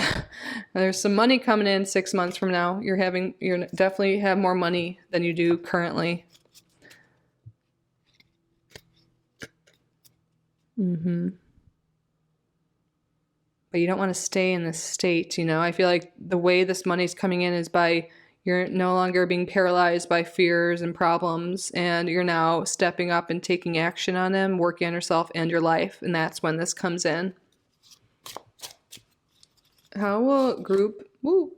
Speaker 1: There's some money coming in 6 months from now. You're definitely have more money than you do currently. But you don't want to stay in this state. I feel like the way this money's coming in is by you're no longer being paralyzed by fears and problems, and you're now stepping up and taking action on them, working on yourself and your life, and that's when this comes in. How will group number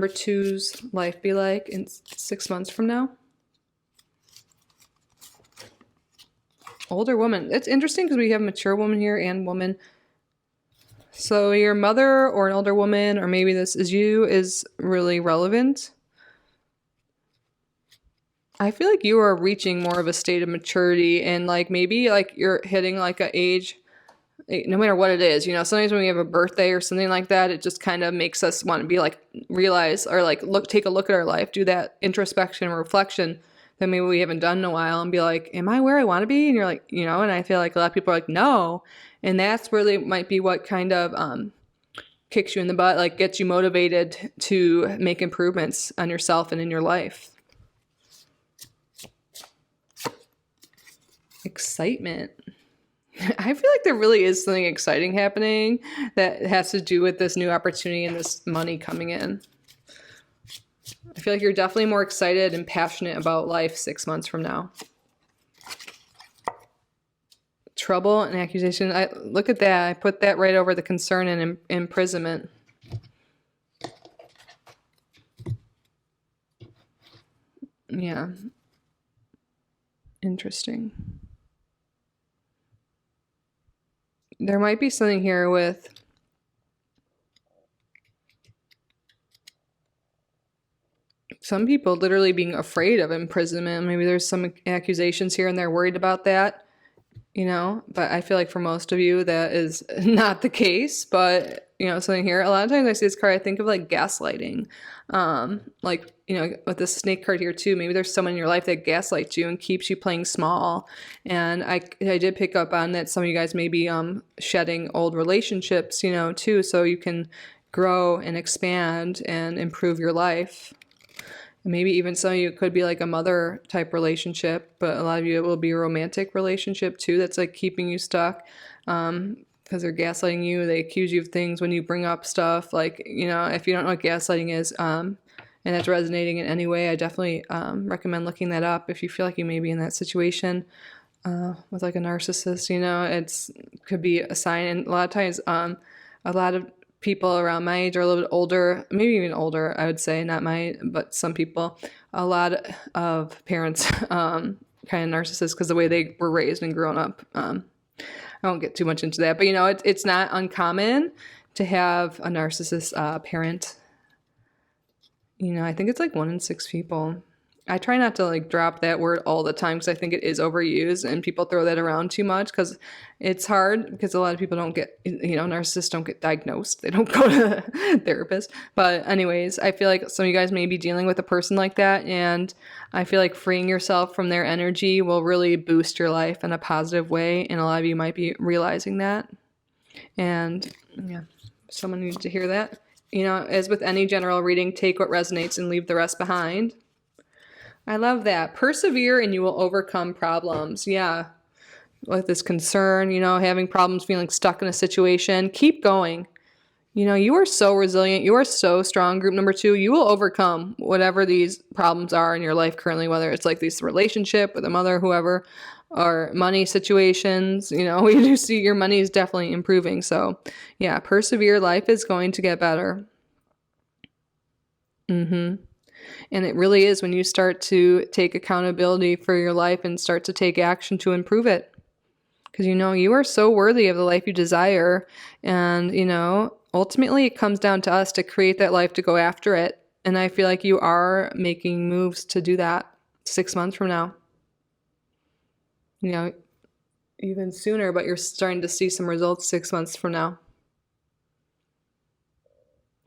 Speaker 1: 2's life be like in 6 months from now? Older woman. It's interesting because we have mature woman here and woman. So your mother or an older woman, or maybe this is you, is really relevant. I feel like you are reaching more of a state of maturity, and like maybe like you're hitting like an age, no matter what it is. Sometimes when we have a birthday or something like that, it just kind of makes us want to be like, realize, or like take a look at our life, do that introspection and reflection that maybe we haven't done in a while, and be like, am I where I want to be? And you're like, and I feel like a lot of people are like, no. And that's really might be what kind of kicks you in the butt, like gets you motivated to make improvements on yourself and in your life. Excitement. I feel like there really is something exciting happening that has to do with this new opportunity and this money coming in. I feel like you're definitely more excited and passionate about life 6 months from now. Trouble and accusation. Look at that. I put that right over the concern and imprisonment. Yeah. Interesting. There might be something here with some people literally being afraid of imprisonment. Maybe there's some accusations here and they're worried about that. But I feel like for most of you that is not the case. But something here, a lot of times I see this card, I think of like gaslighting, with this snake card here too. Maybe there's someone in your life that gaslights you and keeps you playing small. And I did pick up on that some of you guys may be shedding old relationships too, so you can grow and expand and improve your life. Maybe even some of you could be like a mother type relationship, but a lot of you, it will be a romantic relationship too that's like keeping you stuck because they're gaslighting you. They accuse you of things when you bring up stuff. Like, if you don't know what gaslighting is and that's resonating in any way, I definitely recommend looking that up if you feel like you may be in that situation with like a narcissist. It's could be a sign. And a lot of times a lot of people around my age are a little bit older, maybe even older, I would say, not my, but some people, a lot of parents kind of narcissists because the way they were raised and grown up. I won't get too much into that, but it's not uncommon to have a narcissist parent. I think it's like 1 in 6 people. I try not to like drop that word all the time because I think it is overused and people throw that around too much because it's hard because a lot of people don't get, narcissists don't get diagnosed. They don't go to therapists. But anyways, I feel like some of you guys may be dealing with a person like that. And I feel like freeing yourself from their energy will really boost your life in a positive way. And a lot of you might be realizing that. And yeah, someone needs to hear that. As with any general reading, take what resonates and leave the rest behind. I love that. Persevere and you will overcome problems. Yeah. With this concern, having problems, feeling stuck in a situation, keep going. You are so resilient. You are so strong. Group number 2, you will overcome whatever these problems are in your life currently, whether it's like this relationship with a mother, whoever, or money situations. We do see your money is definitely improving. So yeah, persevere. Life is going to get better. Mm-hmm. And it really is when you start to take accountability for your life and start to take action to improve it. Because, you are so worthy of the life you desire. And, ultimately it comes down to us to create that life, to go after it. And I feel like you are making moves to do that 6 months from now. Even sooner, but you're starting to see some results 6 months from now.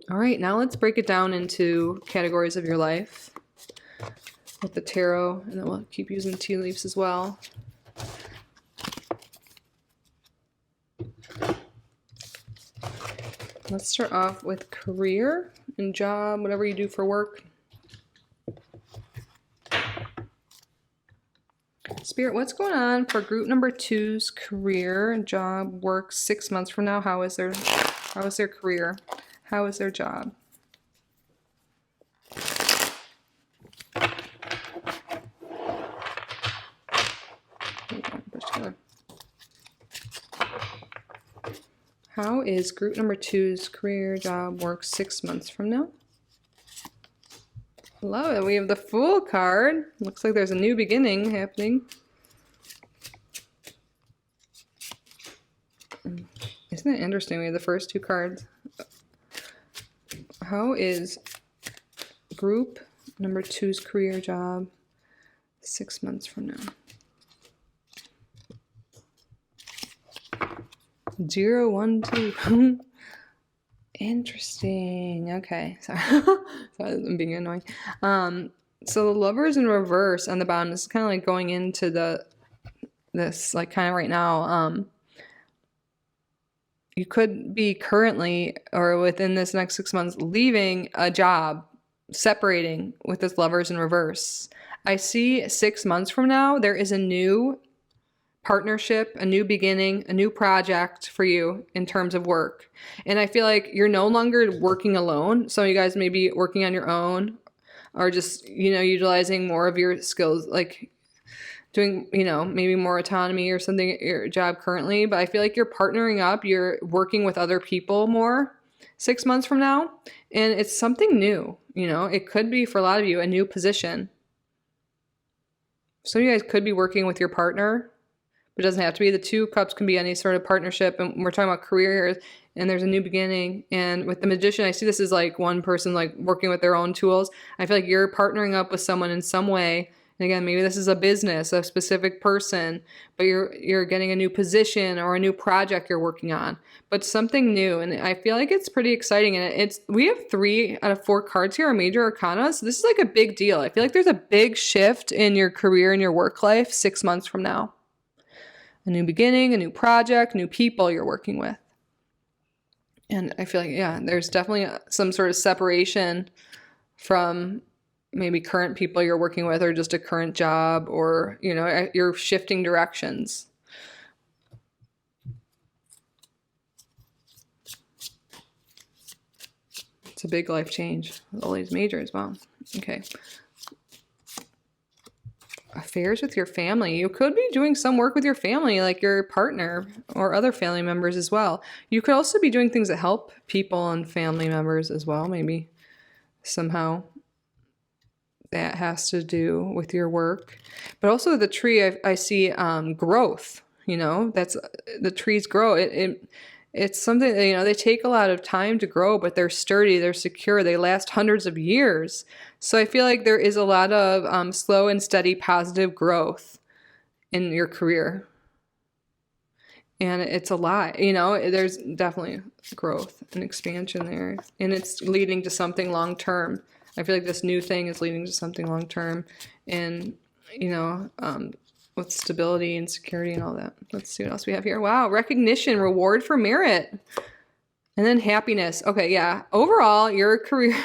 Speaker 1: All right, now let's break it down into categories of your life with the tarot, and then we'll keep using tea leaves as well. Let's start off with career and job, whatever you do for work. Spirit, what's going on for group number 2's career and job, work 6 months from now? How is their career? How is their job? How is group number 2's career, job, work 6 months from now? Love it. We have the Fool card. Looks like there's a new beginning happening. Isn't it interesting? We have the first 2 cards. How is group number 2's career, job 6 months from now? 0, 1, 2. Interesting. Okay. Sorry. Sorry, I'm being annoying. So the Lover's in reverse on the bottom. This is kind of like going into this like kind of right now. You could be currently or within this next 6 months leaving a job, separating with this Lover's in reverse. I see 6 months from now, there is a new partnership, a new beginning, a new project for you in terms of work. And I feel like you're no longer working alone. Some of you guys may be working on your own or just, utilizing more of your skills, like doing, maybe more autonomy or something at your job currently. But I feel like you're partnering up, you're working with other people more 6 months from now. And it's something new, it could be for a lot of you, a new position. Some of you guys could be working with your partner. It doesn't have to be. The 2 cups can be any sort of partnership. And we're talking about career here. And there's a new beginning. And with the Magician, I see this as like one person like working with their own tools. I feel like you're partnering up with someone in some way. And again, maybe this is a business, a specific person, but you're getting a new position or a new project you're working on. But something new. And I feel like it's pretty exciting. And we have 3 out of 4 cards here are major arcana. So this is like a big deal. I feel like there's a big shift in your career and your work life 6 months from now. A new beginning, a new project, new people you're working with. And I feel like, there's definitely some sort of separation from maybe current people you're working with or just a current job or, you're shifting directions. It's a big life change. All these major as well. Okay. Affairs with your family. You could be doing some work with your family, like your partner or other family members as well. You could also be doing things that help people and family members as well. Maybe somehow that has to do with your work. But also the tree, I see growth. That's the trees grow. It's something that, they take a lot of time to grow, but they're sturdy, they're secure, they last hundreds of years. So I feel like there is a lot of slow and steady positive growth in your career. And it's a lot, there's definitely growth and expansion there. And it's leading to something long-term. I feel like this new thing is leading to something long-term. And, with stability and security and all that. Let's see what else we have here. Wow, recognition, reward for merit. And then happiness. Okay, yeah. Overall, your career,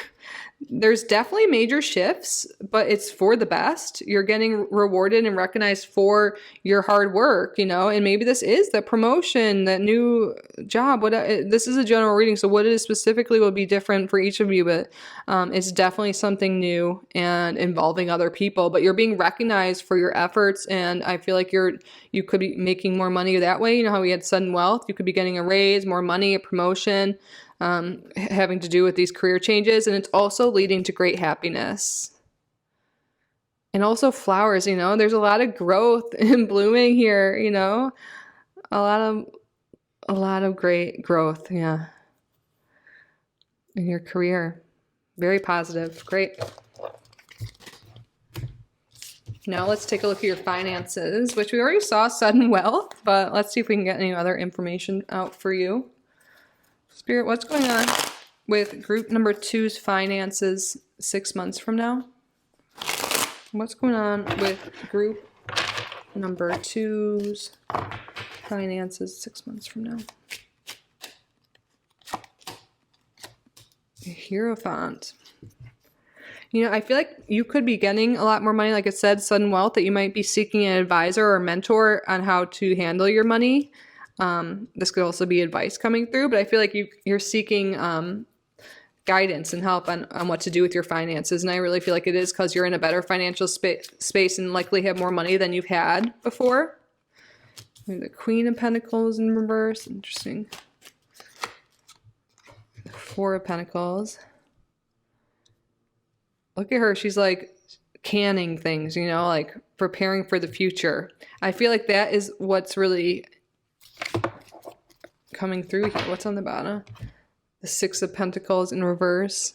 Speaker 1: there's definitely major shifts, but it's for the best. You're getting rewarded and recognized for your hard work, and maybe this is the promotion, that new job. This is a general reading, so what it is specifically will be different for each of you, but it's definitely something new and involving other people, but you're being recognized for your efforts, and I feel like you could be making more money that way. You know how we had sudden wealth? You could be getting a raise, more money, a promotion. having to do with these career changes, and it's also leading to great happiness. And also flowers, you know, there's a lot of growth and blooming here, you know, a lot of great growth, yeah, in your career. Very positive. Great. Now let's take a look at your finances, which we already saw sudden wealth, but let's see if we can get any other information out for you. Spirit, what's going on with group number 2's finances 6 months from now? What's going on with group number 2's finances 6 months from now? Hierophant. You know, I feel like you could be getting a lot more money, like it said, sudden wealth, that you might be seeking an advisor or mentor on how to handle your money. This could also be advice coming through, but I feel like you're seeking guidance and help on what to do with your finances. And I really feel like it is because you're in a better financial space and likely have more money than you've had before. The Queen of Pentacles in reverse. Interesting. The Four of Pentacles. Look at her. She's like canning things, you know, like preparing for the future. I feel like that is what's really coming through here. What's on the bottom? The Six of Pentacles in reverse.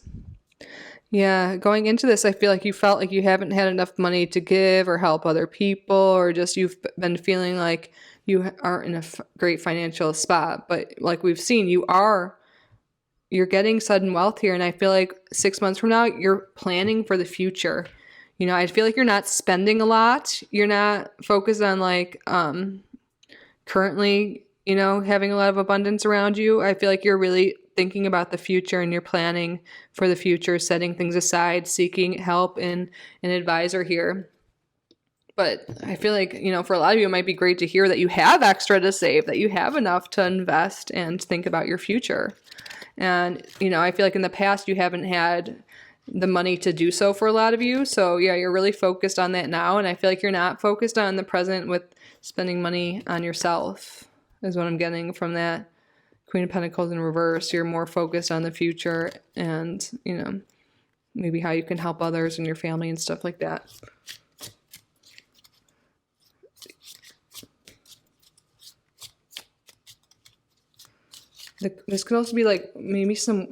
Speaker 1: Yeah, going into this, I feel like you felt like you haven't had enough money to give or help other people, or just you've been feeling like you aren't in a great financial spot. But like we've seen, you're getting sudden wealth here. And I feel like 6 months from now, you're planning for the future. You know, I feel like you're not spending a lot. You're not focused on like currently, you know, having a lot of abundance around you. I feel like you're really thinking about the future and you're planning for the future, setting things aside, seeking help in an advisor here. But I feel like, you know, for a lot of you, it might be great to hear that you have extra to save, that you have enough to invest and think about your future. And, you know, I feel like in the past you haven't had the money to do so for a lot of you. So yeah, you're really focused on that now. And I feel like you're not focused on the present with spending money on yourself, is what I'm getting from that Queen of Pentacles in reverse. You're more focused on the future and, you know, maybe how you can help others and your family and stuff like that. This could also be like maybe some,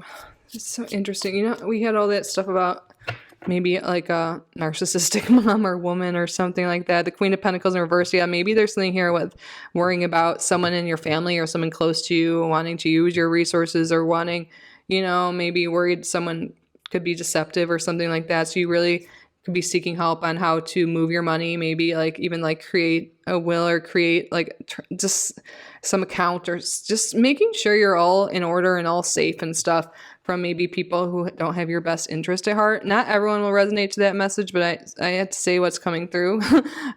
Speaker 1: it's so interesting. You know, we had all that stuff about maybe like a narcissistic mom or woman or something like that. The Queen of Pentacles in reverse. Yeah, maybe there's something here with worrying about someone in your family or someone close to you wanting to use your resources, or wanting, you know, maybe worried someone could be deceptive or something like that. So you really could be seeking help on how to move your money, maybe like even like create a will or create like just some account, or just making sure you're all in order and all safe and stuff from maybe people who don't have your best interest at heart. Not everyone will resonate to that message, but I have to say what's coming through.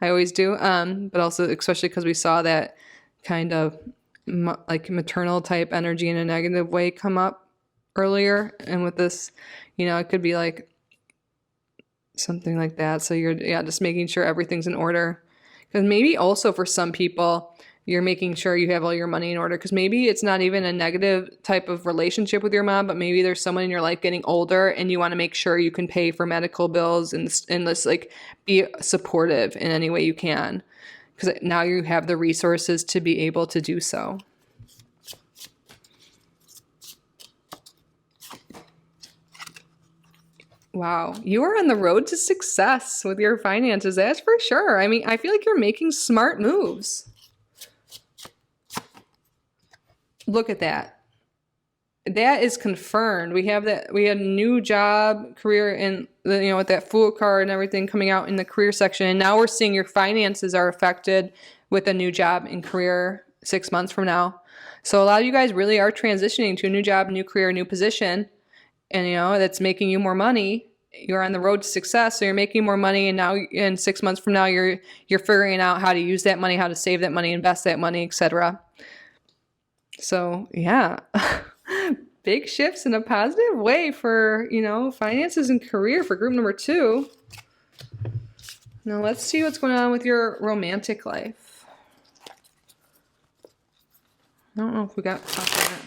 Speaker 1: I always do. But also especially because we saw that kind of like maternal type energy in a negative way come up earlier. And with this, you know, it could be like something like that. So you're, yeah, just making sure everything's in order. Because maybe also for some people, you're making sure you have all your money in order, because maybe it's not even a negative type of relationship with your mom, but maybe there's someone in your life getting older and you want to make sure you can pay for medical bills and just like be supportive in any way you can, because now you have the resources to be able to do so. Wow, you are on the road to success with your finances, that's for sure. I mean, I feel like you're making smart moves. Look at that. That is confirmed. We have that. We had a new job, career, and you know, with that Fool card and everything coming out in the career section. And now we're seeing your finances are affected with a new job and career 6 months from now. So a lot of you guys really are transitioning to a new job, new career, new position, and you know that's making you more money. You're on the road to success, so you're making more money, and now in 6 months from now, you're figuring out how to use that money, how to save that money, invest that money, etc. So yeah, big shifts in a positive way for, you know, finances and career for group number 2. Now let's see what's going on with your romantic life. I don't know if we got that.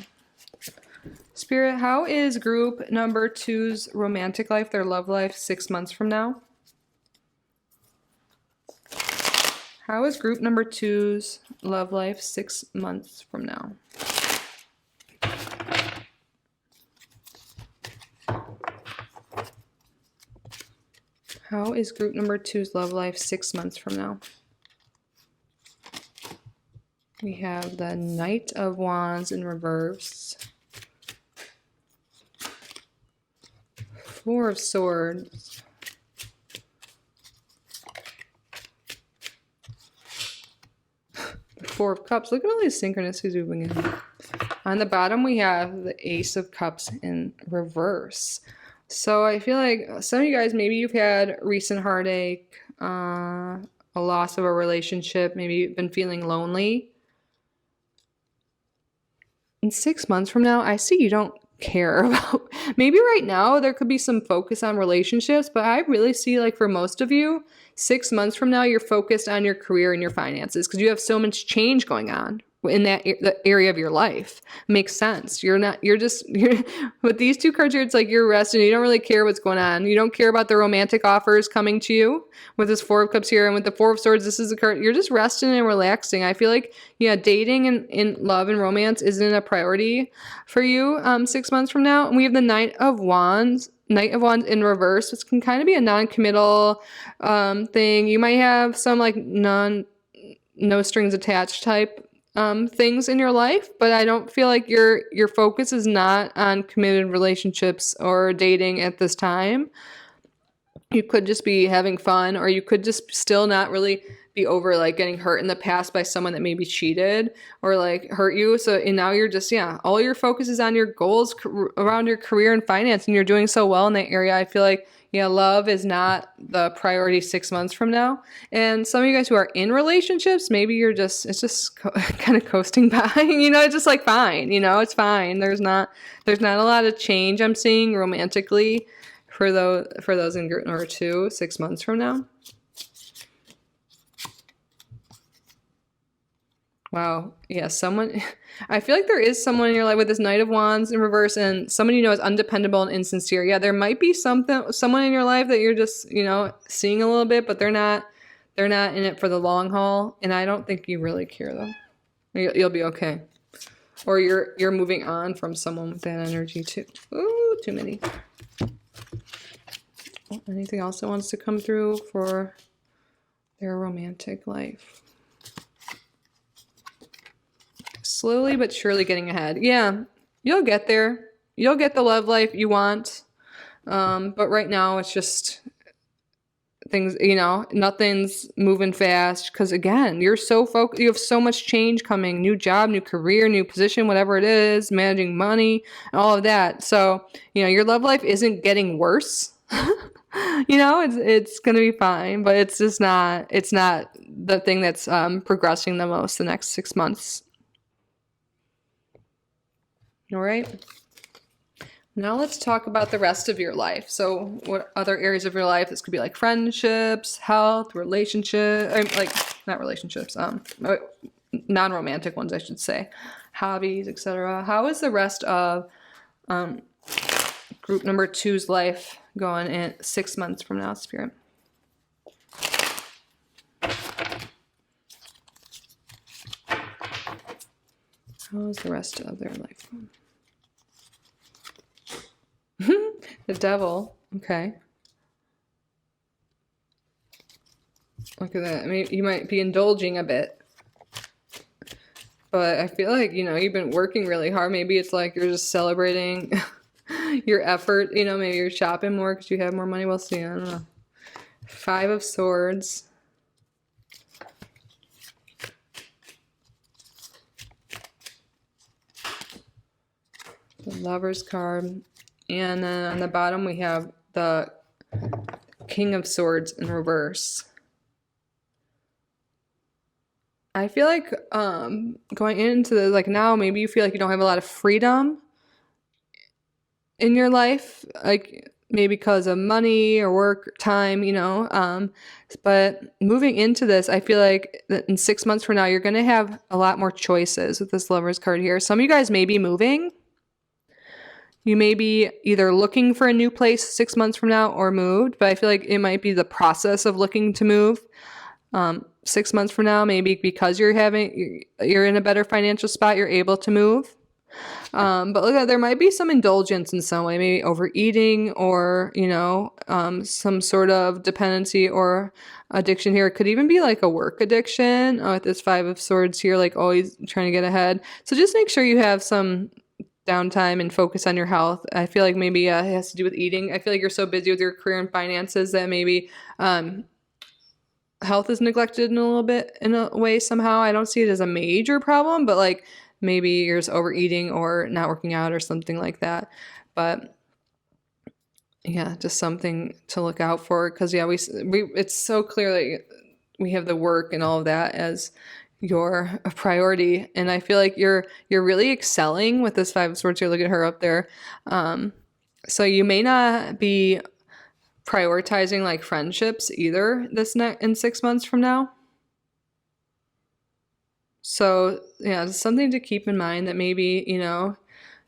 Speaker 1: Spirit. How is group number 2's romantic life, their love life, 6 months from now? How is group number 2's love life 6 months from now? How is group number 2's love life 6 months from now? We have the Knight of Wands in reverse. Four of Swords. Four of Cups. Look at all these synchronicities moving in. On the bottom, we have the Ace of Cups in reverse. So I feel like some of you guys, maybe you've had recent heartache, a loss of a relationship, maybe you've been feeling lonely. In 6 months from now, I see you don't care about, maybe right now there could be some focus on relationships, but I really see, like, for most of you, 6 months from now, you're focused on your career and your finances because you have so much change going on in the area of your life. Makes sense. You're with these two cards here, it's like you're resting. You don't really care what's going on. You don't care about the romantic offers coming to you with this Four of Cups here, and with the Four of Swords, this is a card. You're just resting and relaxing. I feel like, yeah, dating and in love and romance isn't a priority for you 6 months from now. And we have the Knight of Wands in reverse, which can kind of be a non-committal thing. You might have some like no strings attached type things in your life, but I don't feel like your focus is not on committed relationships or dating at this time. You could just be having fun, or you could just still not really be over like getting hurt in the past by someone that maybe cheated or like hurt you. So and now you're just, yeah, all your focus is on your goals around your career and finance, and you're doing so well in that area. I feel like, yeah, love is not the priority 6 months from now. And some of you guys who are in relationships, maybe you're just, it's just kind of coasting by, it's just like fine, it's fine. There's not a lot of change I'm seeing romantically for those in group number 2, 6 months from now. Wow. Yeah, I feel like there is someone in your life with this Knight of Wands in reverse, and someone you know is undependable and insincere. Yeah, there might be someone in your life that you're just, seeing a little bit, but they're not in it for the long haul, and I don't think you really care though. You'll be okay. Or you're moving on from someone with that energy too. Ooh, too many. Anything else that wants to come through for their romantic life? Slowly but surely getting ahead. Yeah, you'll get there. You'll get the love life you want. But right now it's just things, nothing's moving fast because, again, you're so focused. You have so much change coming, new job, new career, new position, whatever it is, managing money, and all of that. So, your love life isn't getting worse. It's going to be fine, but it's not the thing that's progressing the most the next 6 months. All right. Now let's talk about the rest of your life. So what other areas of your life? This could be like friendships, health, not relationships, non-romantic ones, I should say, hobbies, etc. How is the rest of group number 2's life going in 6 months from now, Spirit? How is the rest of their life? The Devil. Okay. Look at that. I mean, you might be indulging a bit. But I feel like, you've been working really hard. Maybe it's like you're just celebrating your effort. Maybe you're shopping more because you have more money. We'll see. I don't know. 5 of Swords. The Lover's card. And then on the bottom we have the King of Swords in reverse. I feel like going into now, maybe you feel like you don't have a lot of freedom in your life, like maybe because of money or work time, but moving into this, I feel like that in 6 months from now, you're going to have a lot more choices with this Lover's card here. Some of you guys may be moving. You may be either looking for a new place 6 months from now or moved, but I feel like it might be the process of looking to move 6 months from now, maybe because you're in a better financial spot, you're able to move. But look at, there might be some indulgence in some way, maybe overeating or, some sort of dependency or addiction here. It could even be like a work addiction with this Five of Swords here, like always trying to get ahead. So just make sure you have some downtime and focus on your health. I feel like maybe it has to do with eating. I feel like you're so busy with your career and finances that maybe health is neglected in a way somehow. I don't see it as a major problem, but like maybe you're just overeating or not working out or something like that. But yeah, just something to look out for, because yeah, we it's so clearly we have the work and all of that as your priority, and I feel like you're really excelling with this Five of Swords here. Look at her up there. So you may not be prioritizing like friendships either in 6 months from now. So yeah, it's something to keep in mind, that maybe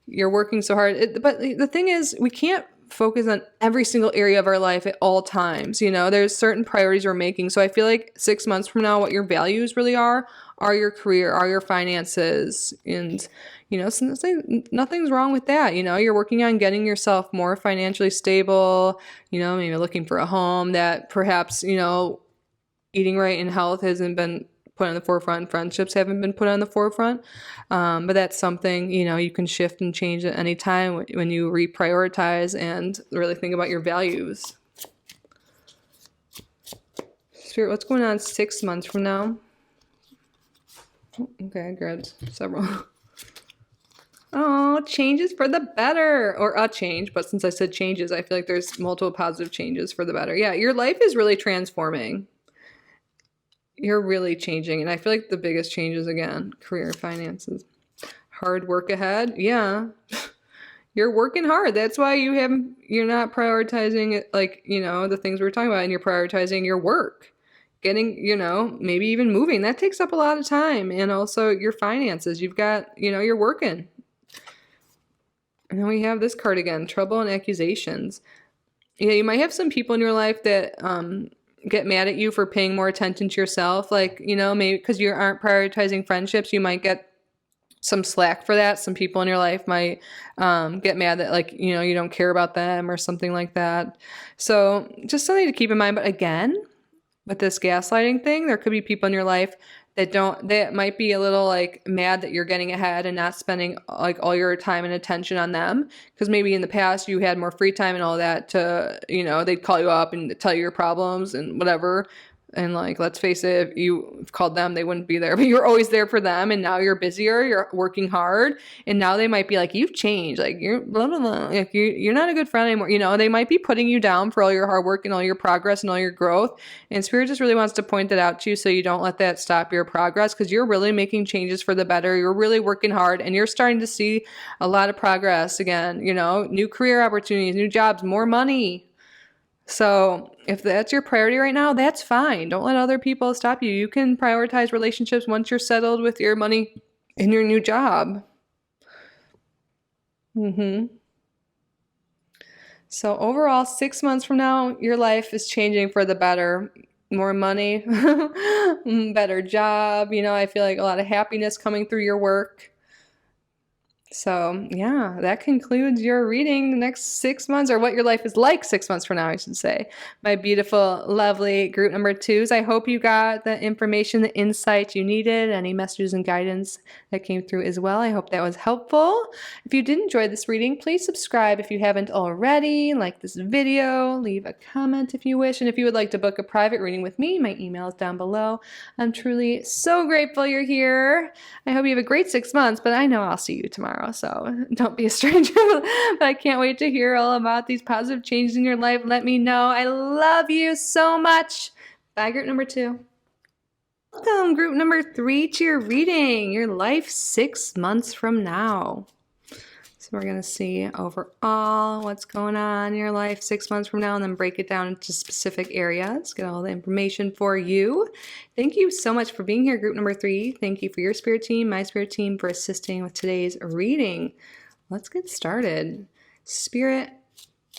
Speaker 1: you're working so hard. But the thing is, we can't focus on every single area of our life at all times. There's certain priorities we're making. So I feel like 6 months from now, what your values really are your career, are your finances. And, nothing's wrong with that. You're working on getting yourself more financially stable, maybe looking for a home that perhaps, eating right and health hasn't been put on the forefront. Friendships haven't been put on the forefront. But that's something, you can shift and change at any time when you reprioritize and really think about your values. Spirit, what's going on 6 months from now? Okay, I grabbed several. Oh, changes for the better, or a change. But since I said changes, I feel like there's multiple positive changes for the better. Yeah, your life is really transforming. You're really changing. And I feel like the biggest changes, again, career, finances, hard work ahead. Yeah. You're working hard. That's why you're not prioritizing it, like, the things we were talking about, and you're prioritizing your work. Getting, maybe even moving. That takes up a lot of time. And also your finances. You've got, you're working. And then we have this card again, trouble and accusations. Yeah, you might have some people in your life that get mad at you for paying more attention to yourself. Like, maybe because you aren't prioritizing friendships, you might get some slack for that. Some people in your life might get mad that, like, you don't care about them or something like that. So just something to keep in mind. But again, with this gaslighting thing, there could be people in your life that might be a little like mad that you're getting ahead and not spending like all your time and attention on them, because maybe in the past you had more free time and all that to, they'd call you up and tell you your problems and whatever. And like, let's face it, if you called them, they wouldn't be there, but you're always there for them. And now you're busier, you're working hard. And now they might be like, you've changed. Like, you're blah, blah, blah. Like, you're not a good friend anymore. They might be putting you down for all your hard work and all your progress and all your growth. And Spirit just really wants to point that out to you, so you don't let that stop your progress, because you're really making changes for the better. You're really working hard, and you're starting to see a lot of progress again, new career opportunities, new jobs, more money. So if that's your priority right now, that's fine. Don't let other people stop you. You can prioritize relationships once you're settled with your money in your new job. So overall, 6 months from now, your life is changing for the better. More money, better job. I feel like a lot of happiness coming through your work. So yeah, that concludes your reading the next 6 months, or what your life is like 6 months from now, I should say. My beautiful, lovely group number 2s. I hope you got the information, the insight you needed, any messages and guidance that came through as well. I hope that was helpful. If you did enjoy this reading, please subscribe if you haven't already, like this video, leave a comment if you wish, and if you would like to book a private reading with me, my email is down below. I'm truly so grateful you're here. I hope you have a great 6 months, but I know I'll see you tomorrow. So don't be a stranger. But I can't wait to hear all about these positive changes in your life. Let me know. I love you so much. Bye, group number 2. Welcome, group number 3, to your reading, your life 6 months from now. So we're going to see overall what's going on in your life 6 months from now, and then break it down into specific areas, get all the information for you. Thank you so much for being here, group number 3. Thank you for your spirit team, my spirit team, for assisting with today's reading. Let's get started. Spirit,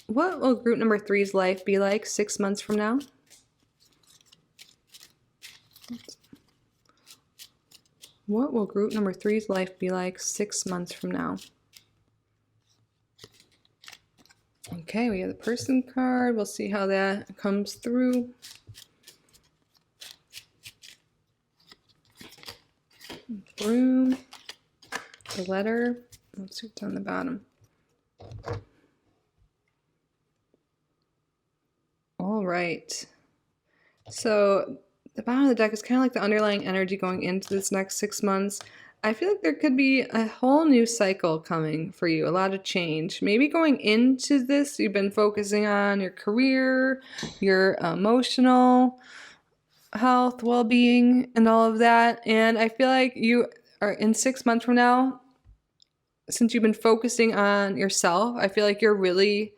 Speaker 1: what will group number 3's life be like 6 months from now? What will group number 3's life be like 6 months from now? Okay, we have the person card. We'll see how that comes through. Broom, the letter. Let's see what's on the bottom. All right. So the bottom of the deck is kind of like the underlying energy going into this next 6 months. I feel like there could be a whole new cycle coming for you, a lot of change. Maybe going into this, you've been focusing on your career, your emotional health, well-being, and all of that. And I feel like you are in 6 months from now, since you've been focusing on yourself, I feel like you're really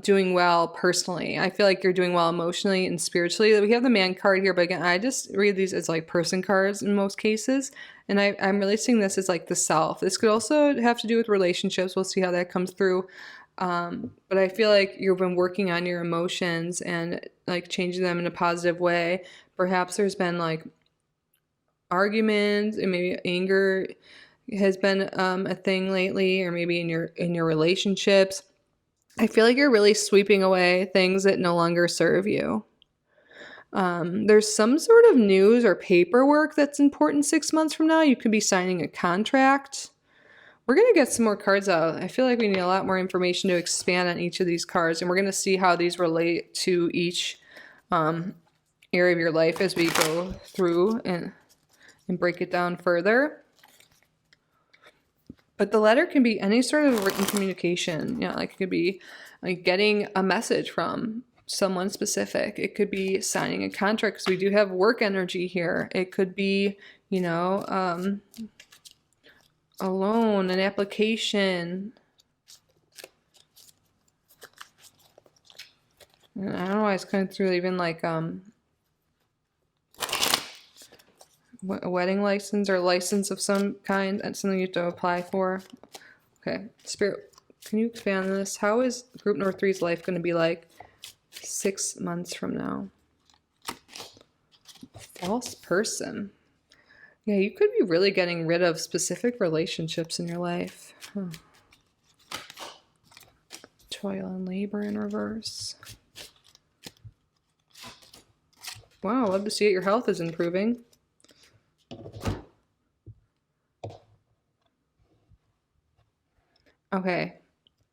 Speaker 1: doing well personally. I feel like you're doing well emotionally and spiritually. We have the man card here, but again, I just read these as like person cards in most cases. And I'm really seeing this as like the self. This could also have to do with relationships. We'll see how that comes through. But I feel like you've been working on your emotions and like changing them in a positive way. Perhaps there's been like arguments and maybe anger has been a thing lately, or maybe in your relationships. I feel like you're really sweeping away things that no longer serve you. There's some sort of news or paperwork that's important 6 months from now. You could be signing a contract. We're going to get some more cards out. I feel like we need a lot more information to expand on each of these cards, and we're going to see how these relate to each area of your life as we go through and break it down further. But the letter can be any sort of written communication. You know, like it could be like getting a message from someone specific. It could be signing a contract, because we do have work energy here. It could be, you know, a loan, an application. And I don't know why it's coming through even like a wedding license or license of some kind. That's something you have to apply for. Okay, Spirit, can you expand on this? How is group number 3's life going to be like 6 months from now? False person. Yeah, you could be really getting rid of specific relationships in your life. Toil and labor in reverse. Wow, love to see it. Your health is improving. Okay.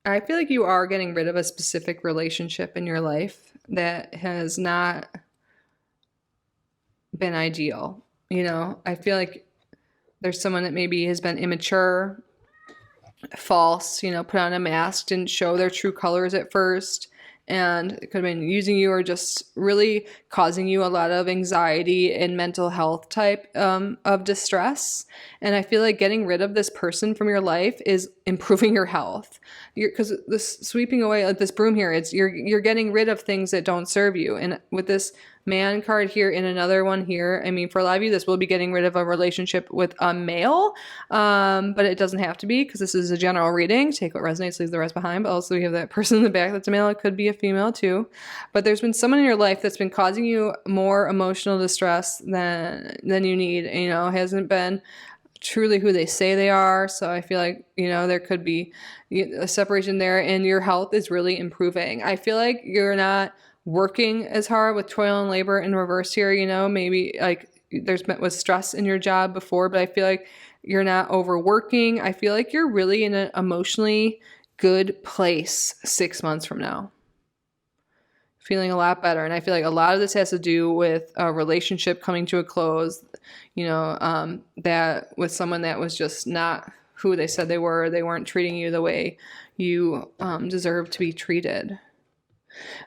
Speaker 1: I feel like you are getting rid of a specific relationship in your life that has not been ideal. You know, I feel like there's someone that maybe has been immature, false, you know, put on a mask, didn't show their true colors at first, and it could have been using you or just really causing you a lot of anxiety and mental health type of distress. And I feel like getting rid of this person from your life is improving your health. Because this sweeping away, like this broom here, it's you're getting rid of things that don't serve you. And with this man card here and another one here, I mean, for a lot of you, this will be getting rid of a relationship with a male, but it doesn't have to be, because this is a general reading. Take what resonates, leave the rest behind. But also we have that person in the back that's a male. It could be a female too. But there's been someone in your life that's been causing you more emotional distress than you need. You know, hasn't been truly who they say they are. So I feel like, you know, there could be a separation there, and your health is really improving. I feel like you're not working as hard with toil and labor in reverse here. You know, maybe like there's been with stress in your job before, but I feel like you're not overworking. I feel like you're really in an emotionally good place 6 months from now. Feeling a lot better. And I feel like a lot of this has to do with a relationship coming to a close, you know, that with someone that was just not who they said they were. They weren't treating you the way you deserve to be treated.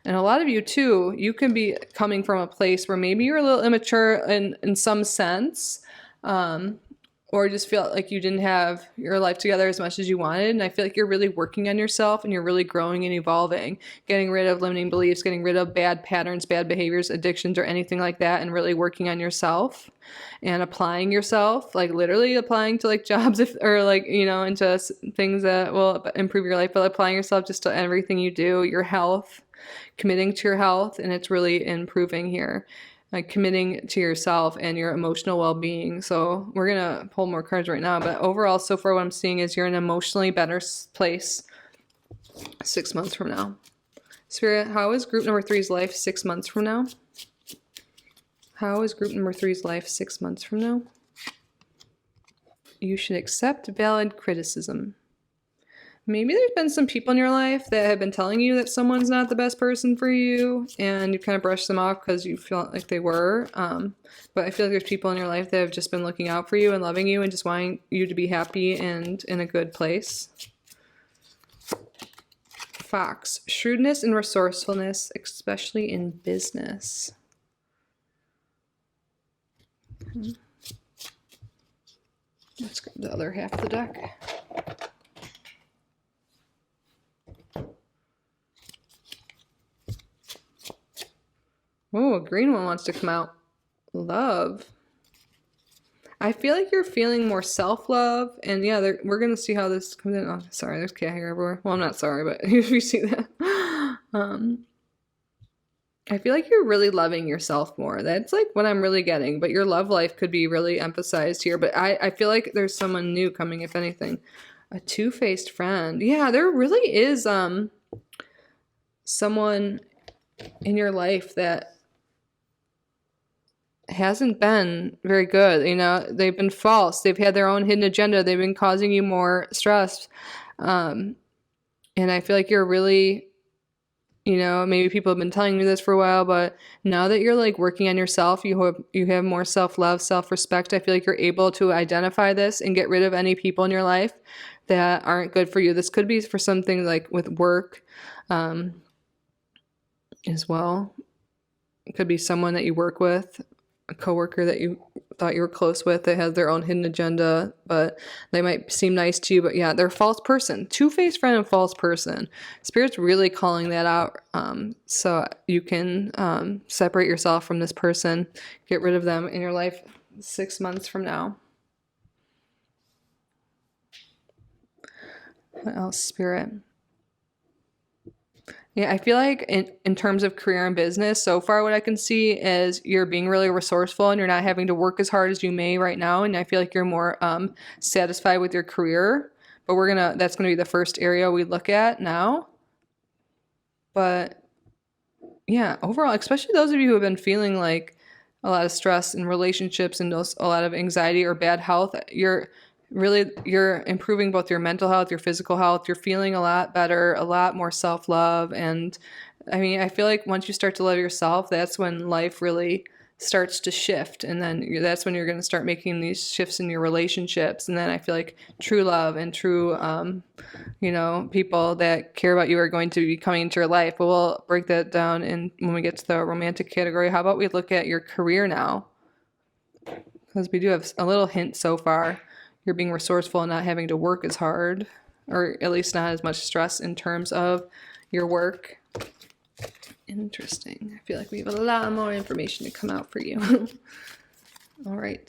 Speaker 1: And a lot of you too, you can be coming from a place where maybe you're a little immature in some sense, or just feel like you didn't have your life together as much as you wanted. And I feel like you're really working on yourself and you're really growing and evolving, getting rid of limiting beliefs, getting rid of bad patterns, bad behaviors, addictions, or anything like that, and really working on yourself and applying yourself, like literally applying to like jobs or like, you know, into things that will improve your life, but applying yourself just to everything you do, your health, committing to your health, and it's really improving here. Like committing to yourself and your emotional well-being. So we're gonna pull more cards right now, but overall, so far what I'm seeing is you're in an emotionally better place 6 months from now. Spirit, how is group number 3's life 6 months from now? How is group number 3's life 6 months from now? You should accept valid criticism. Maybe there's been some people in your life that have been telling you that someone's not the best person for you, and you kind of brushed them off because you felt like they were. But I feel like there's people in your life that have just been looking out for you and loving you and just wanting you to be happy and in a good place. Fox, shrewdness and resourcefulness, especially in business. Let's grab the other half of the deck. Oh, a green one wants to come out. Love. I feel like you're feeling more self-love, and yeah, we're going to see how this comes in. Oh, sorry, there's cat hair everywhere. Well, I'm not sorry, but if you see that. I feel like you're really loving yourself more. That's like what I'm really getting, but your love life could be really emphasized here, but I feel like there's someone new coming, if anything. A two-faced friend. Yeah, there really is someone in your life that hasn't been very good. You know, they've been false. They've had their own hidden agenda. They've been causing you more stress. And I feel like you're really, you know, maybe people have been telling you this for a while, but now that you're like working on yourself, you have more self-love, self-respect. I feel like you're able to identify this and get rid of any people in your life that aren't good for you. This could be for something like with work, as well. It could be someone that you work with, a coworker that you thought you were close with that has their own hidden agenda, but they might seem nice to you, but yeah, they're a false person. Two-faced friend and false person. Spirit's really calling that out, so you can separate yourself from this person, get rid of them in your life 6 months from now. What else, Spirit? Yeah, I feel like in terms of career and business, so far what I can see is you're being really resourceful and you're not having to work as hard as you may right now. And I feel like you're more satisfied with your career. But that's gonna be the first area we look at now. But yeah, overall, especially those of you who have been feeling like a lot of stress in relationships and a lot of anxiety or bad health, you're improving both your mental health, your physical health. You're feeling a lot better, a lot more self-love. And I mean, I feel like once you start to love yourself, that's when life really starts to shift. And then that's when you're going to start making these shifts in your relationships. And then I feel like true love and true, people that care about you are going to be coming into your life. But we'll break that down when we get to the romantic category. How about we look at your career now? Because we do have a little hint so far. You're being resourceful and not having to work as hard, or at least not as much stress in terms of your work. Interesting. I feel like we have a lot more information to come out for you. All right.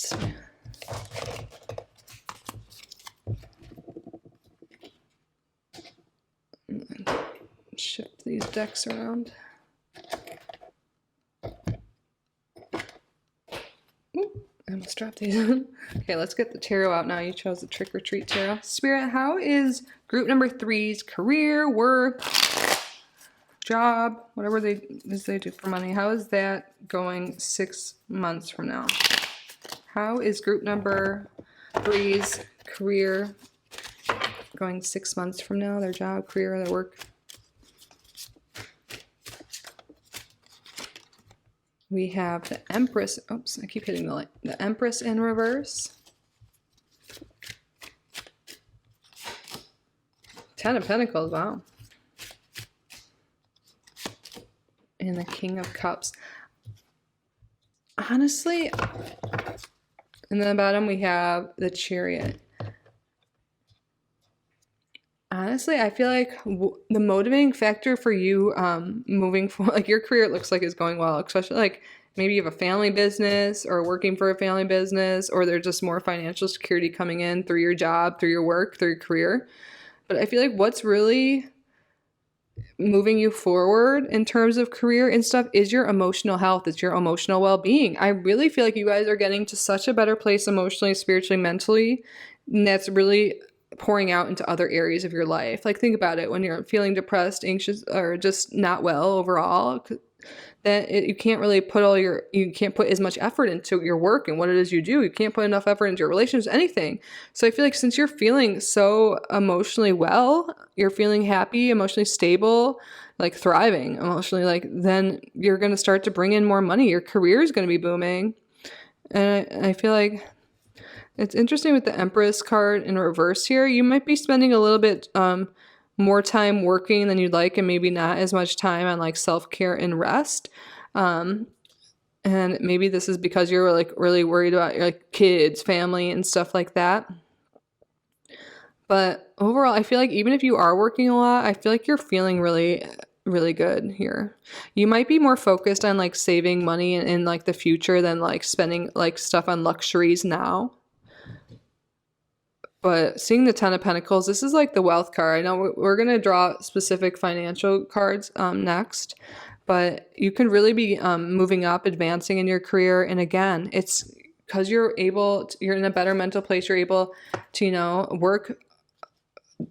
Speaker 1: Shift these decks around. I almost dropped these. Okay, let's get the tarot out now. You chose the Trick or Treat tarot. Spirit, how is group number 3's career, work, job, whatever they do for money, how is that going 6 months from now? How is group number 3's career going 6 months from now? Their job, career, their work. We have the Empress. Oops, I keep hitting the light. The Empress in reverse. 10 of Pentacles, wow. And the King of Cups. Honestly, And then the bottom we have the Chariot. Honestly, I feel like the motivating factor for you moving forward, like your career, it looks like is going well, especially like maybe you have a family business or working for a family business, or there's just more financial security coming in through your job, through your work, through your career. But I feel like what's really moving you forward in terms of career and stuff is your emotional health. It's your emotional well-being. I really feel like you guys are getting to such a better place emotionally, spiritually, mentally, and that's really pouring out into other areas of your life. Like think about it, when you're feeling depressed, anxious, or just not well overall, then you can't really you can't put as much effort into your work and what it is you do. You can't put enough effort into your relationships, anything. So I feel like since you're feeling so emotionally well, you're feeling happy, emotionally stable, like thriving emotionally, like then you're going to start to bring in more money. Your career is going to be booming. And I feel like it's interesting with the Empress card in reverse here. You might be spending a little bit more time working than you'd like, and maybe not as much time on like self-care and rest. And maybe this is because you're like really worried about your like kids, family, and stuff like that. But overall, I feel like even if you are working a lot, I feel like you're feeling really, really good here. You might be more focused on like saving money in like the future than like spending like stuff on luxuries now. But seeing the Ten of Pentacles, this is like the wealth card. I know we're going to draw specific financial cards next, but you can really be moving up, advancing in your career. And again, it's because you're in a better mental place. You're able to, work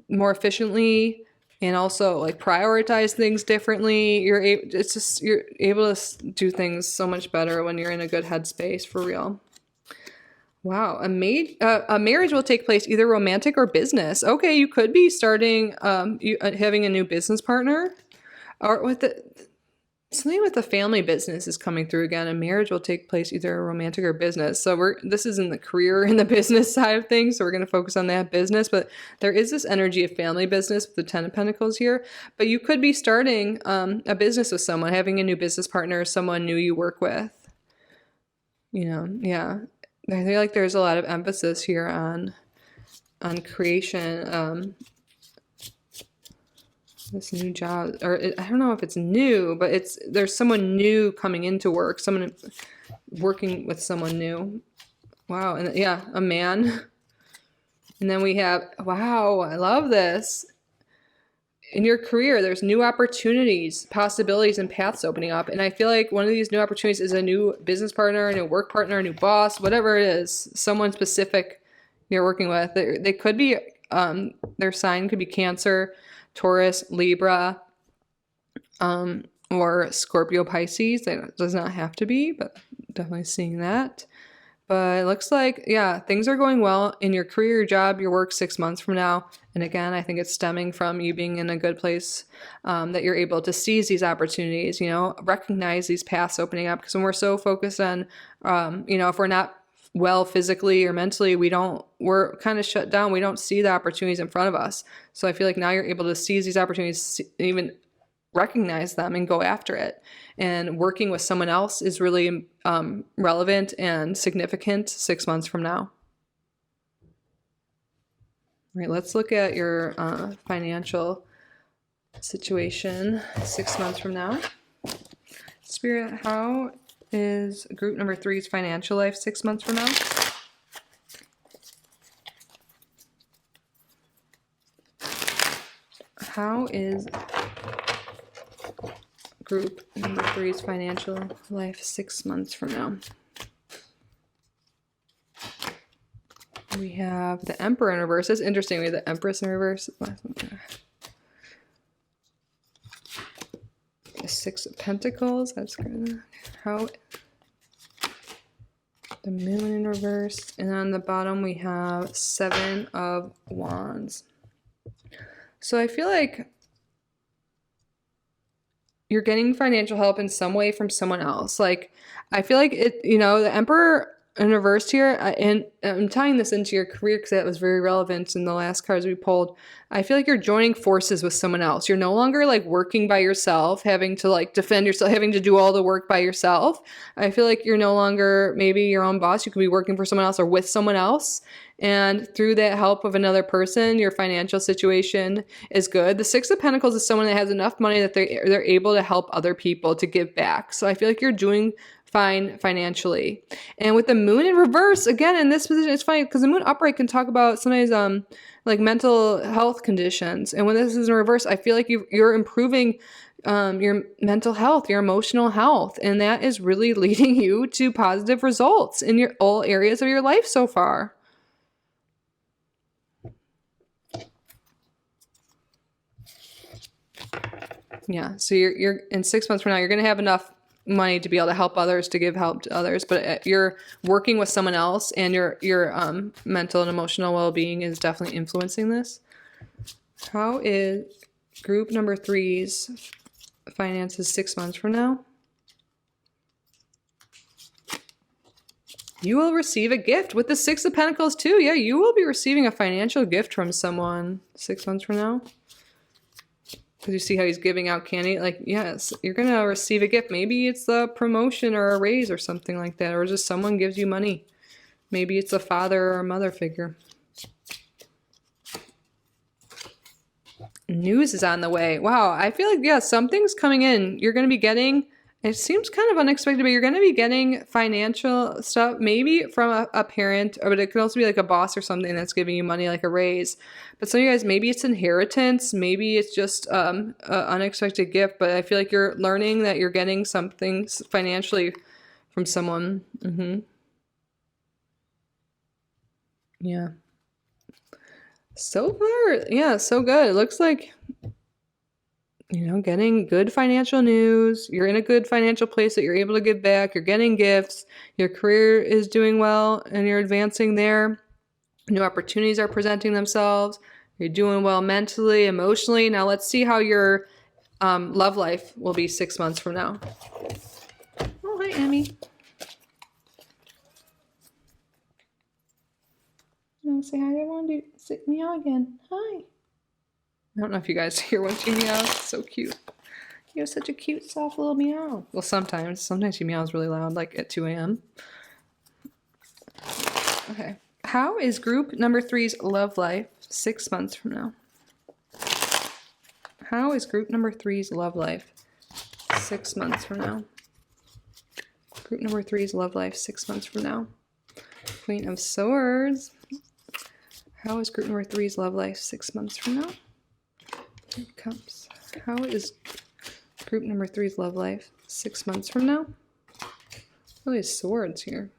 Speaker 1: more efficiently and also like prioritize things differently. You're able to do things so much better when you're in a good headspace, for real. Wow, a marriage will take place either romantic or business. Okay, you could be starting having a new business partner, or something with the family business is coming through again. A marriage will take place either romantic or business. So this is in the career and the business side of things. So we're going to focus on that business, but there is this energy of family business with the Ten of Pentacles here. But you could be starting a business with someone, having a new business partner, someone new you work with. Yeah. I feel like there's a lot of emphasis here on creation. This new job, or I don't know if it's new, but there's someone new coming into work, someone working with someone new. Wow, and yeah, a man. And then we have, wow, I love this. In your career, there's new opportunities, possibilities, and paths opening up. And I feel like one of these new opportunities is a new business partner, a new work partner, a new boss, whatever it is, someone specific you're working with. They could be, their sign could be Cancer, Taurus, Libra, or Scorpio, Pisces. It does not have to be, but definitely seeing that. But it looks like, yeah, things are going well in your career, your job, your work 6 months from now. And again, I think it's stemming from you being in a good place, that you're able to seize these opportunities, recognize these paths opening up. Because when we're so focused on, if we're not well physically or mentally, we're kind of shut down. We don't see the opportunities in front of us. So I feel like now you're able to seize these opportunities, even recognize them and go after it. And working with someone else is really relevant and significant 6 months from now. All right, let's look at your financial situation 6 months from now. Spirit, how is group number 3's financial life 6 months from now? How is group number 3's financial life 6 months from now? We have the Emperor in reverse. It's interesting. We have the Empress in reverse. The Six of Pentacles. That's good. How the Moon in reverse. And on the bottom we have Seven of Wands. So I feel like you're getting financial help in some way from someone else. Like, I feel like the Emperor in reverse here, and I'm tying this into your career because that was very relevant in the last cards we pulled. I feel like you're joining forces with someone else. You're no longer like working by yourself, having to like defend yourself, having to do all the work by yourself. I feel like you're no longer maybe your own boss. You could be working for someone else or with someone else. And through that help of another person, your financial situation is good. The Six of Pentacles is someone that has enough money that they're able to help other people, to give back. So I feel like you're doing fine financially. And with the moon in reverse, again, in this position, it's funny because the moon upright can talk about sometimes like mental health conditions. And when this is in reverse, I feel like you're improving your mental health, your emotional health. And that is really leading you to positive results in all areas of your life so far. Yeah, so you're in 6 months from now, you're going to have enough money to be able to help others, to give help to others, but you're working with someone else, and your mental and emotional well-being is definitely influencing this. How is group number 3's finances 6 months from now? You will receive a gift with the Six of Pentacles too. Yeah, you will be receiving a financial gift from someone 6 months from now. Because you see how he's giving out candy? Like, yes, you're going to receive a gift. Maybe it's a promotion or a raise or something like that. Or just someone gives you money. Maybe it's a father or a mother figure. News is on the way. Wow, I feel like, yeah, something's coming in. You're going to be getting... It seems kind of unexpected, but you're going to be getting financial stuff, maybe from a parent, but it could also be like a boss or something that's giving you money, like a raise. But some of you guys, maybe it's inheritance, maybe it's just an unexpected gift, but I feel like you're learning that you're getting something financially from someone. Yeah. So far, yeah, so good. It looks like... getting good financial news. You're in a good financial place that you're able to give back. You're getting gifts. Your career is doing well and you're advancing there. New opportunities are presenting themselves. You're doing well mentally, emotionally. Now let's see how your love life will be 6 months from now. Oh, hi, Emmy. You want to say hi to everyone? Do sit meow again. Hi. I don't know if you guys hear when she meows. It's so cute. You have such a cute, soft little meow. Well, sometimes she meows really loud, like at 2 a.m. Okay. How is group number 3's love life 6 months from now? How is group number 3's love life 6 months from now? Group number 3's love life 6 months from now. Queen of Swords. How is group number 3's love life 6 months from now? Here it comes. How is group number 3's love life 6 months from now? Oh, these swords here.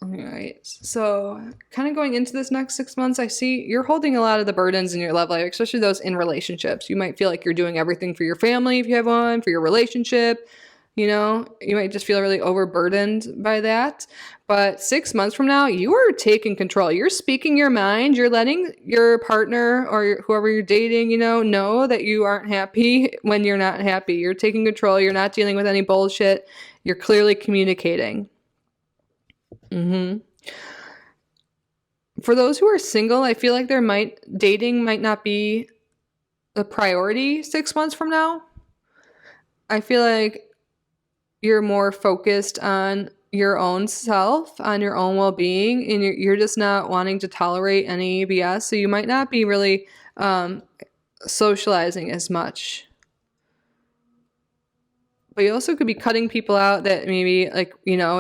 Speaker 1: Alright, so kind of going into this next 6 months, I see you're holding a lot of the burdens in your love life, especially those in relationships. You might feel like you're doing everything for your family if you have one, for your relationship. You might just feel really overburdened by that. But 6 months from now, you are taking control. You're speaking your mind. You're letting your partner or whoever you're dating, know that you aren't happy when you're not happy. You're taking control. You're not dealing with any bullshit. You're clearly communicating. For those who are single, I feel like dating might not be a priority 6 months from now. I feel like you're more focused on your own self, on your own well-being, and you're just not wanting to tolerate any BS. So you might not be really socializing as much. But you also could be cutting people out that maybe,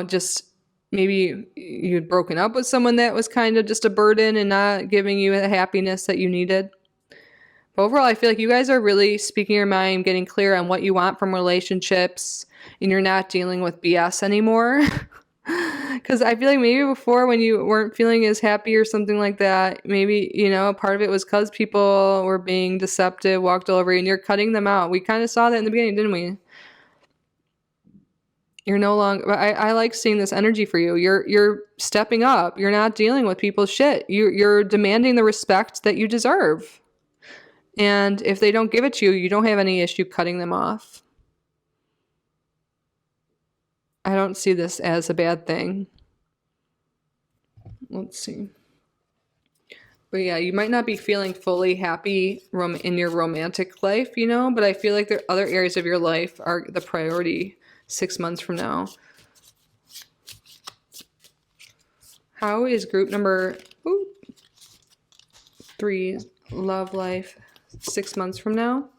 Speaker 1: just maybe you'd broken up with someone that was kind of just a burden and not giving you the happiness that you needed. But overall, I feel like you guys are really speaking your mind, getting clear on what you want from relationships, and you're not dealing with BS anymore. Because I feel like maybe before when you weren't feeling as happy or something like that, maybe, part of it was because people were being deceptive, walked all over you, and you're cutting them out. We kind of saw that in the beginning, didn't we? You're no longer, I like seeing this energy for you. You're stepping up. You're not dealing with people's shit. You're demanding the respect that you deserve. And if they don't give it to you, you don't have any issue cutting them off. I don't see this as a bad thing. Let's see. But yeah, you might not be feeling fully happy in your romantic life, you know, but I feel like there other areas of your life are the priority 6 months from now. How is group number 3 love life 6 months from now?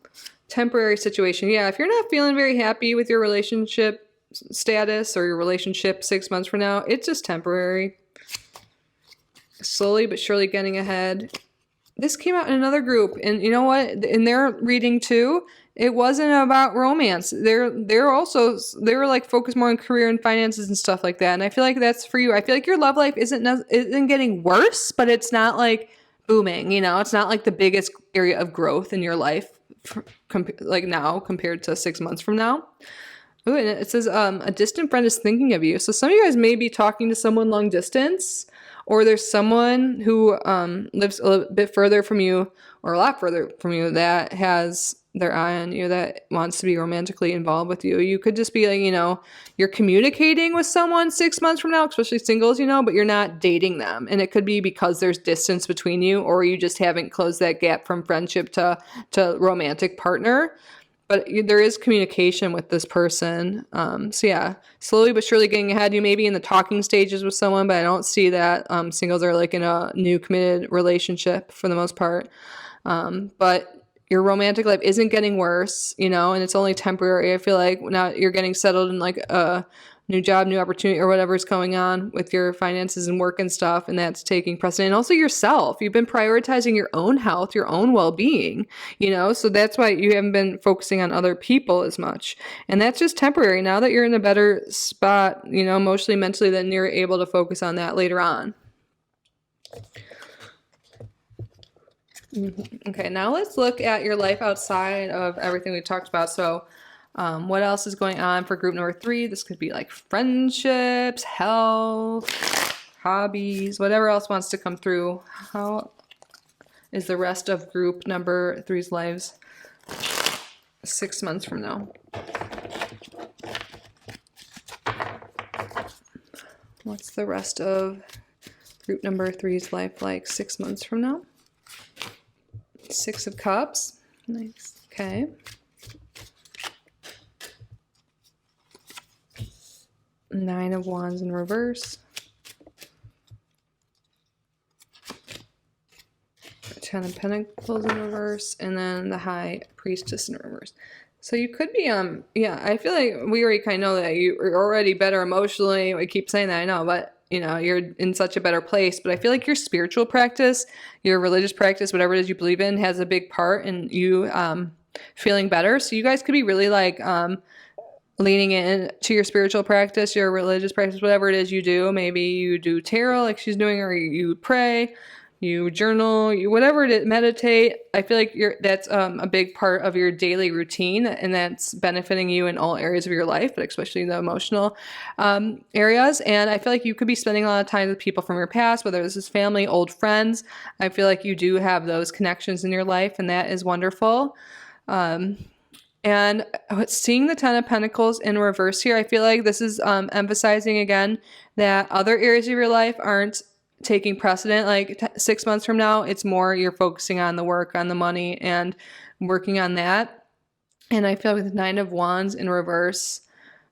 Speaker 1: Temporary situation. Yeah, if you're not feeling very happy with your relationship status or your relationship 6 months from now, it's just temporary. Slowly but surely getting ahead. This came out in another group, and you know what? In their reading too, it wasn't about romance. They were like focused more on career and finances and stuff like that. And I feel like that's for you. I feel like your love life isn't getting worse, but it's not like booming. You know, it's not like the biggest area of growth in your life, like now compared to 6 months from now. Ooh, and it says a distant friend is thinking of you. So some of you guys may be talking to someone long distance. Or there's someone who lives a little bit further from you, or a lot further from you, that has their eye on you, that wants to be romantically involved with you. You could just be like, you know, you're communicating with someone 6 months from now, especially singles, you know, but you're not dating them. And it could be because there's distance between you, or you just haven't closed that gap from friendship to romantic partner. But there is communication with this person. So yeah, slowly but surely getting ahead. You may be in the talking stages with someone, but I don't see that. Singles are like in a new committed relationship for the most part. But your romantic life isn't getting worse, you know, and it's only temporary. I feel like now you're getting settled in like a new job, new opportunity, or whatever's going on with your finances and work and stuff, and that's taking precedent. And also yourself. You've been prioritizing your own health, your own well-being, you know, so that's why you haven't been focusing on other people as much. And that's just temporary. Now that you're in a better spot, you know, emotionally, mentally, then you're able to focus on that later on. Okay, now let's look at your life outside of everything we talked about. So what else is going on for group number 3? This could be like friendships, health, hobbies, whatever else wants to come through. How is the rest of group number 3's lives 6 months from now? What's the rest of group number 3's life like 6 months from now? 6 of Cups. Nice. Okay. Nine of Wands in reverse. 10 of Pentacles in reverse, and then the High Priestess in reverse. So you could be, yeah, I feel like we already kind of know that you're already better emotionally. We keep saying that, I know, but you know, you're in such a better place. But I feel like your spiritual practice, your religious practice, whatever it is you believe in, has a big part in you feeling better. So you guys could be really like leaning in to your spiritual practice, your religious practice, whatever it is you do. Maybe you do tarot like she's doing, or you pray, you journal, you whatever it is, meditate. I feel like that's a big part of your daily routine, and that's benefiting you in all areas of your life, but especially the emotional areas. And I feel like you could be spending a lot of time with people from your past, whether this is family, old friends. I feel like you do have those connections in your life, and that is wonderful. And seeing the 10 of Pentacles in reverse here, I feel like this is emphasizing again that other areas of your life aren't taking precedent. Like 6 months from now, it's more you're focusing on the work, on the money, and working on that. And I feel like with 9 of Wands in reverse,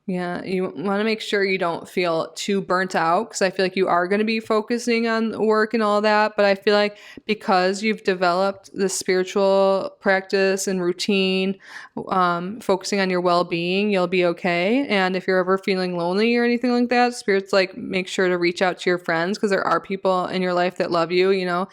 Speaker 1: yeah, you want to make sure you don't feel too burnt out, because I feel like you are going to be focusing on work and all that. But I feel like because you've developed the spiritual practice and routine, focusing on your well-being, you'll be okay. And if you're ever feeling lonely or anything like that, Spirit's like, make sure to reach out to your friends, because there are people in your life that love you, you know,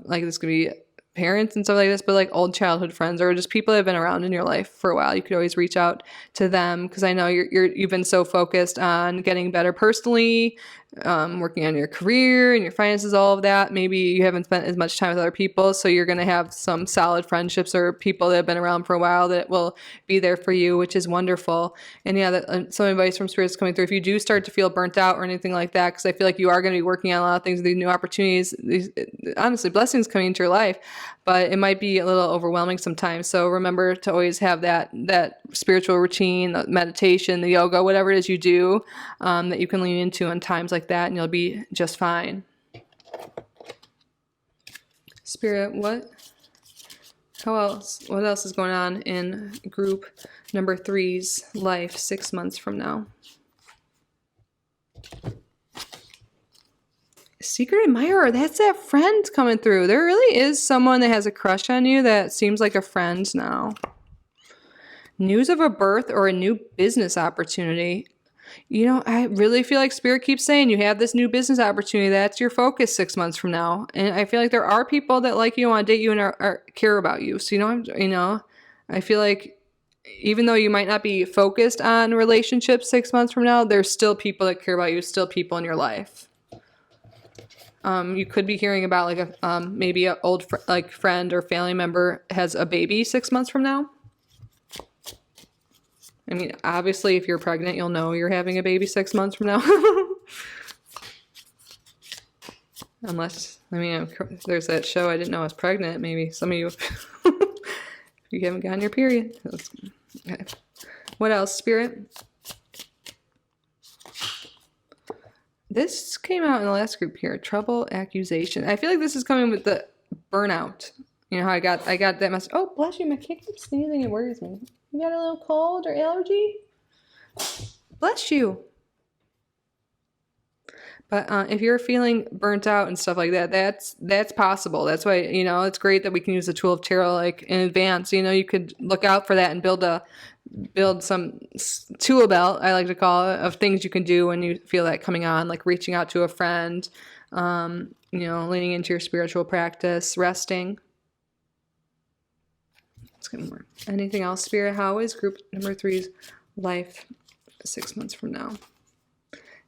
Speaker 1: like this could be parents and stuff like this, but like old childhood friends or just people that have been around in your life for a while. You could always reach out to them, because I know you've been so focused on getting better personally, working on your career and your finances, all of that. Maybe you haven't spent as much time with other people, so you're going to have some solid friendships or people that have been around for a while that will be there for you, which is wonderful. And yeah, some advice from spirits coming through. If you do start to feel burnt out or anything like that, because I feel like you are going to be working on a lot of things, these new opportunities, these honestly blessings coming into your life, but it might be a little overwhelming sometimes. So remember to always have that spiritual routine, the meditation, the yoga, whatever it is you do, that you can lean into in times like that, and you'll be just fine. Spirit, what else is going on in group number 3's life 6 months from now? Secret admirer, that's that friend coming through. There really is someone that has a crush on you that seems like a friend now. News of a birth or a new business opportunity. You know, I really feel like Spirit keeps saying you have this new business opportunity. That's your focus 6 months from now. And I feel like there are people that like you, want to date you, and care about you. So, I feel like even though you might not be focused on relationships 6 months from now, there's still people that care about you, still people in your life. You could be hearing about like maybe an old friend or family member has a baby 6 months from now. I mean, obviously, if you're pregnant, you'll know you're having a baby 6 months from now. Unless, there's that show I didn't know I was pregnant. Maybe some of you, you haven't gotten your period. Okay. What else, Spirit? This came out in the last group here. Trouble, accusation. I feel like this is coming with the burnout. You know how I got that message. Oh, bless you. My kid keeps sneezing. It worries me. You got a little cold or allergy? Bless you. But if you're feeling burnt out and stuff like that, that's possible. That's why, it's great that we can use the tool of tarot like in advance. You could look out for that and build some tool belt, I like to call it, of things you can do when you feel that coming on, like reaching out to a friend, leaning into your spiritual practice, resting. Let's get more. Anything else, Spirit? How is group number 3's life 6 months from now?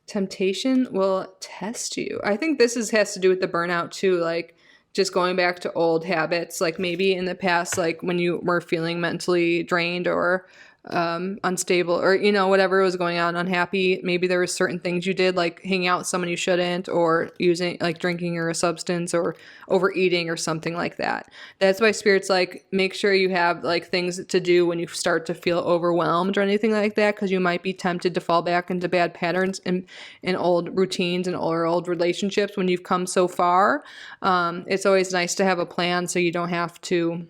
Speaker 1: Temptation will test you. I think this has to do with the burnout too, like just going back to old habits, like maybe in the past, like when you were feeling mentally drained or unstable or, whatever was going on, unhappy. Maybe there were certain things you did, like hanging out with someone you shouldn't, or using, like drinking or a substance or overeating or something like that. That's why Spirit's like, make sure you have like things to do when you start to feel overwhelmed or anything like that, because you might be tempted to fall back into bad patterns and old routines and old relationships when you've come so far. It's always nice to have a plan so you don't have to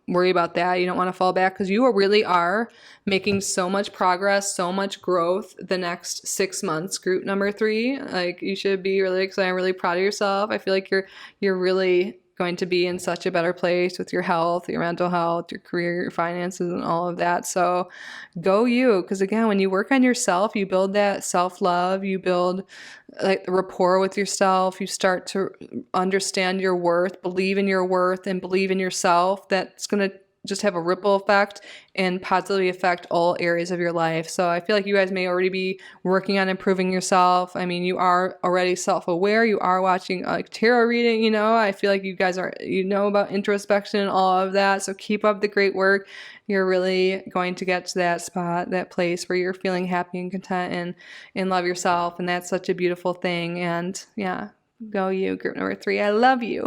Speaker 1: worry about that. You don't want to fall back, because you really are making so much progress, so much growth the next 6 months. Group number 3, like you should be really excited. I'm really proud of yourself. I feel like you're really going to be in such a better place with your health, your mental health, your career, your finances, and all of that. So go you, because again, when you work on yourself, you build that self-love, you build like rapport with yourself, you start to understand your worth, believe in your worth, and believe in yourself. That's going to just have a ripple effect and positively affect all areas of your life. So I feel like you guys may already be working on improving yourself. I mean, you are already self-aware. You are watching like tarot reading, I feel like you guys are, about introspection and all of that. So keep up the great work. You're really going to get to that spot, that place where you're feeling happy and content and love yourself. And that's such a beautiful thing. And yeah, go you, group number 3. I love you.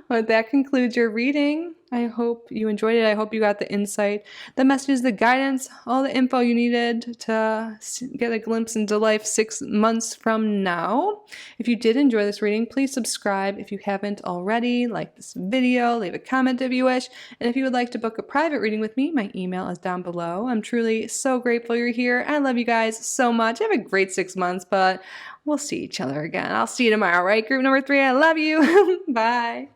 Speaker 1: But that concludes your reading. I hope you enjoyed it. I hope you got the insight, the messages, the guidance, all the info you needed to get a glimpse into life 6 months from now. If you did enjoy this reading, please subscribe if you haven't already. Like this video, leave a comment if you wish. And if you would like to book a private reading with me, my email is down below. I'm truly so grateful you're here. I love you guys so much. Have a great 6 months, but we'll see each other again. I'll see you tomorrow, right? Group number 3, I love you. Bye.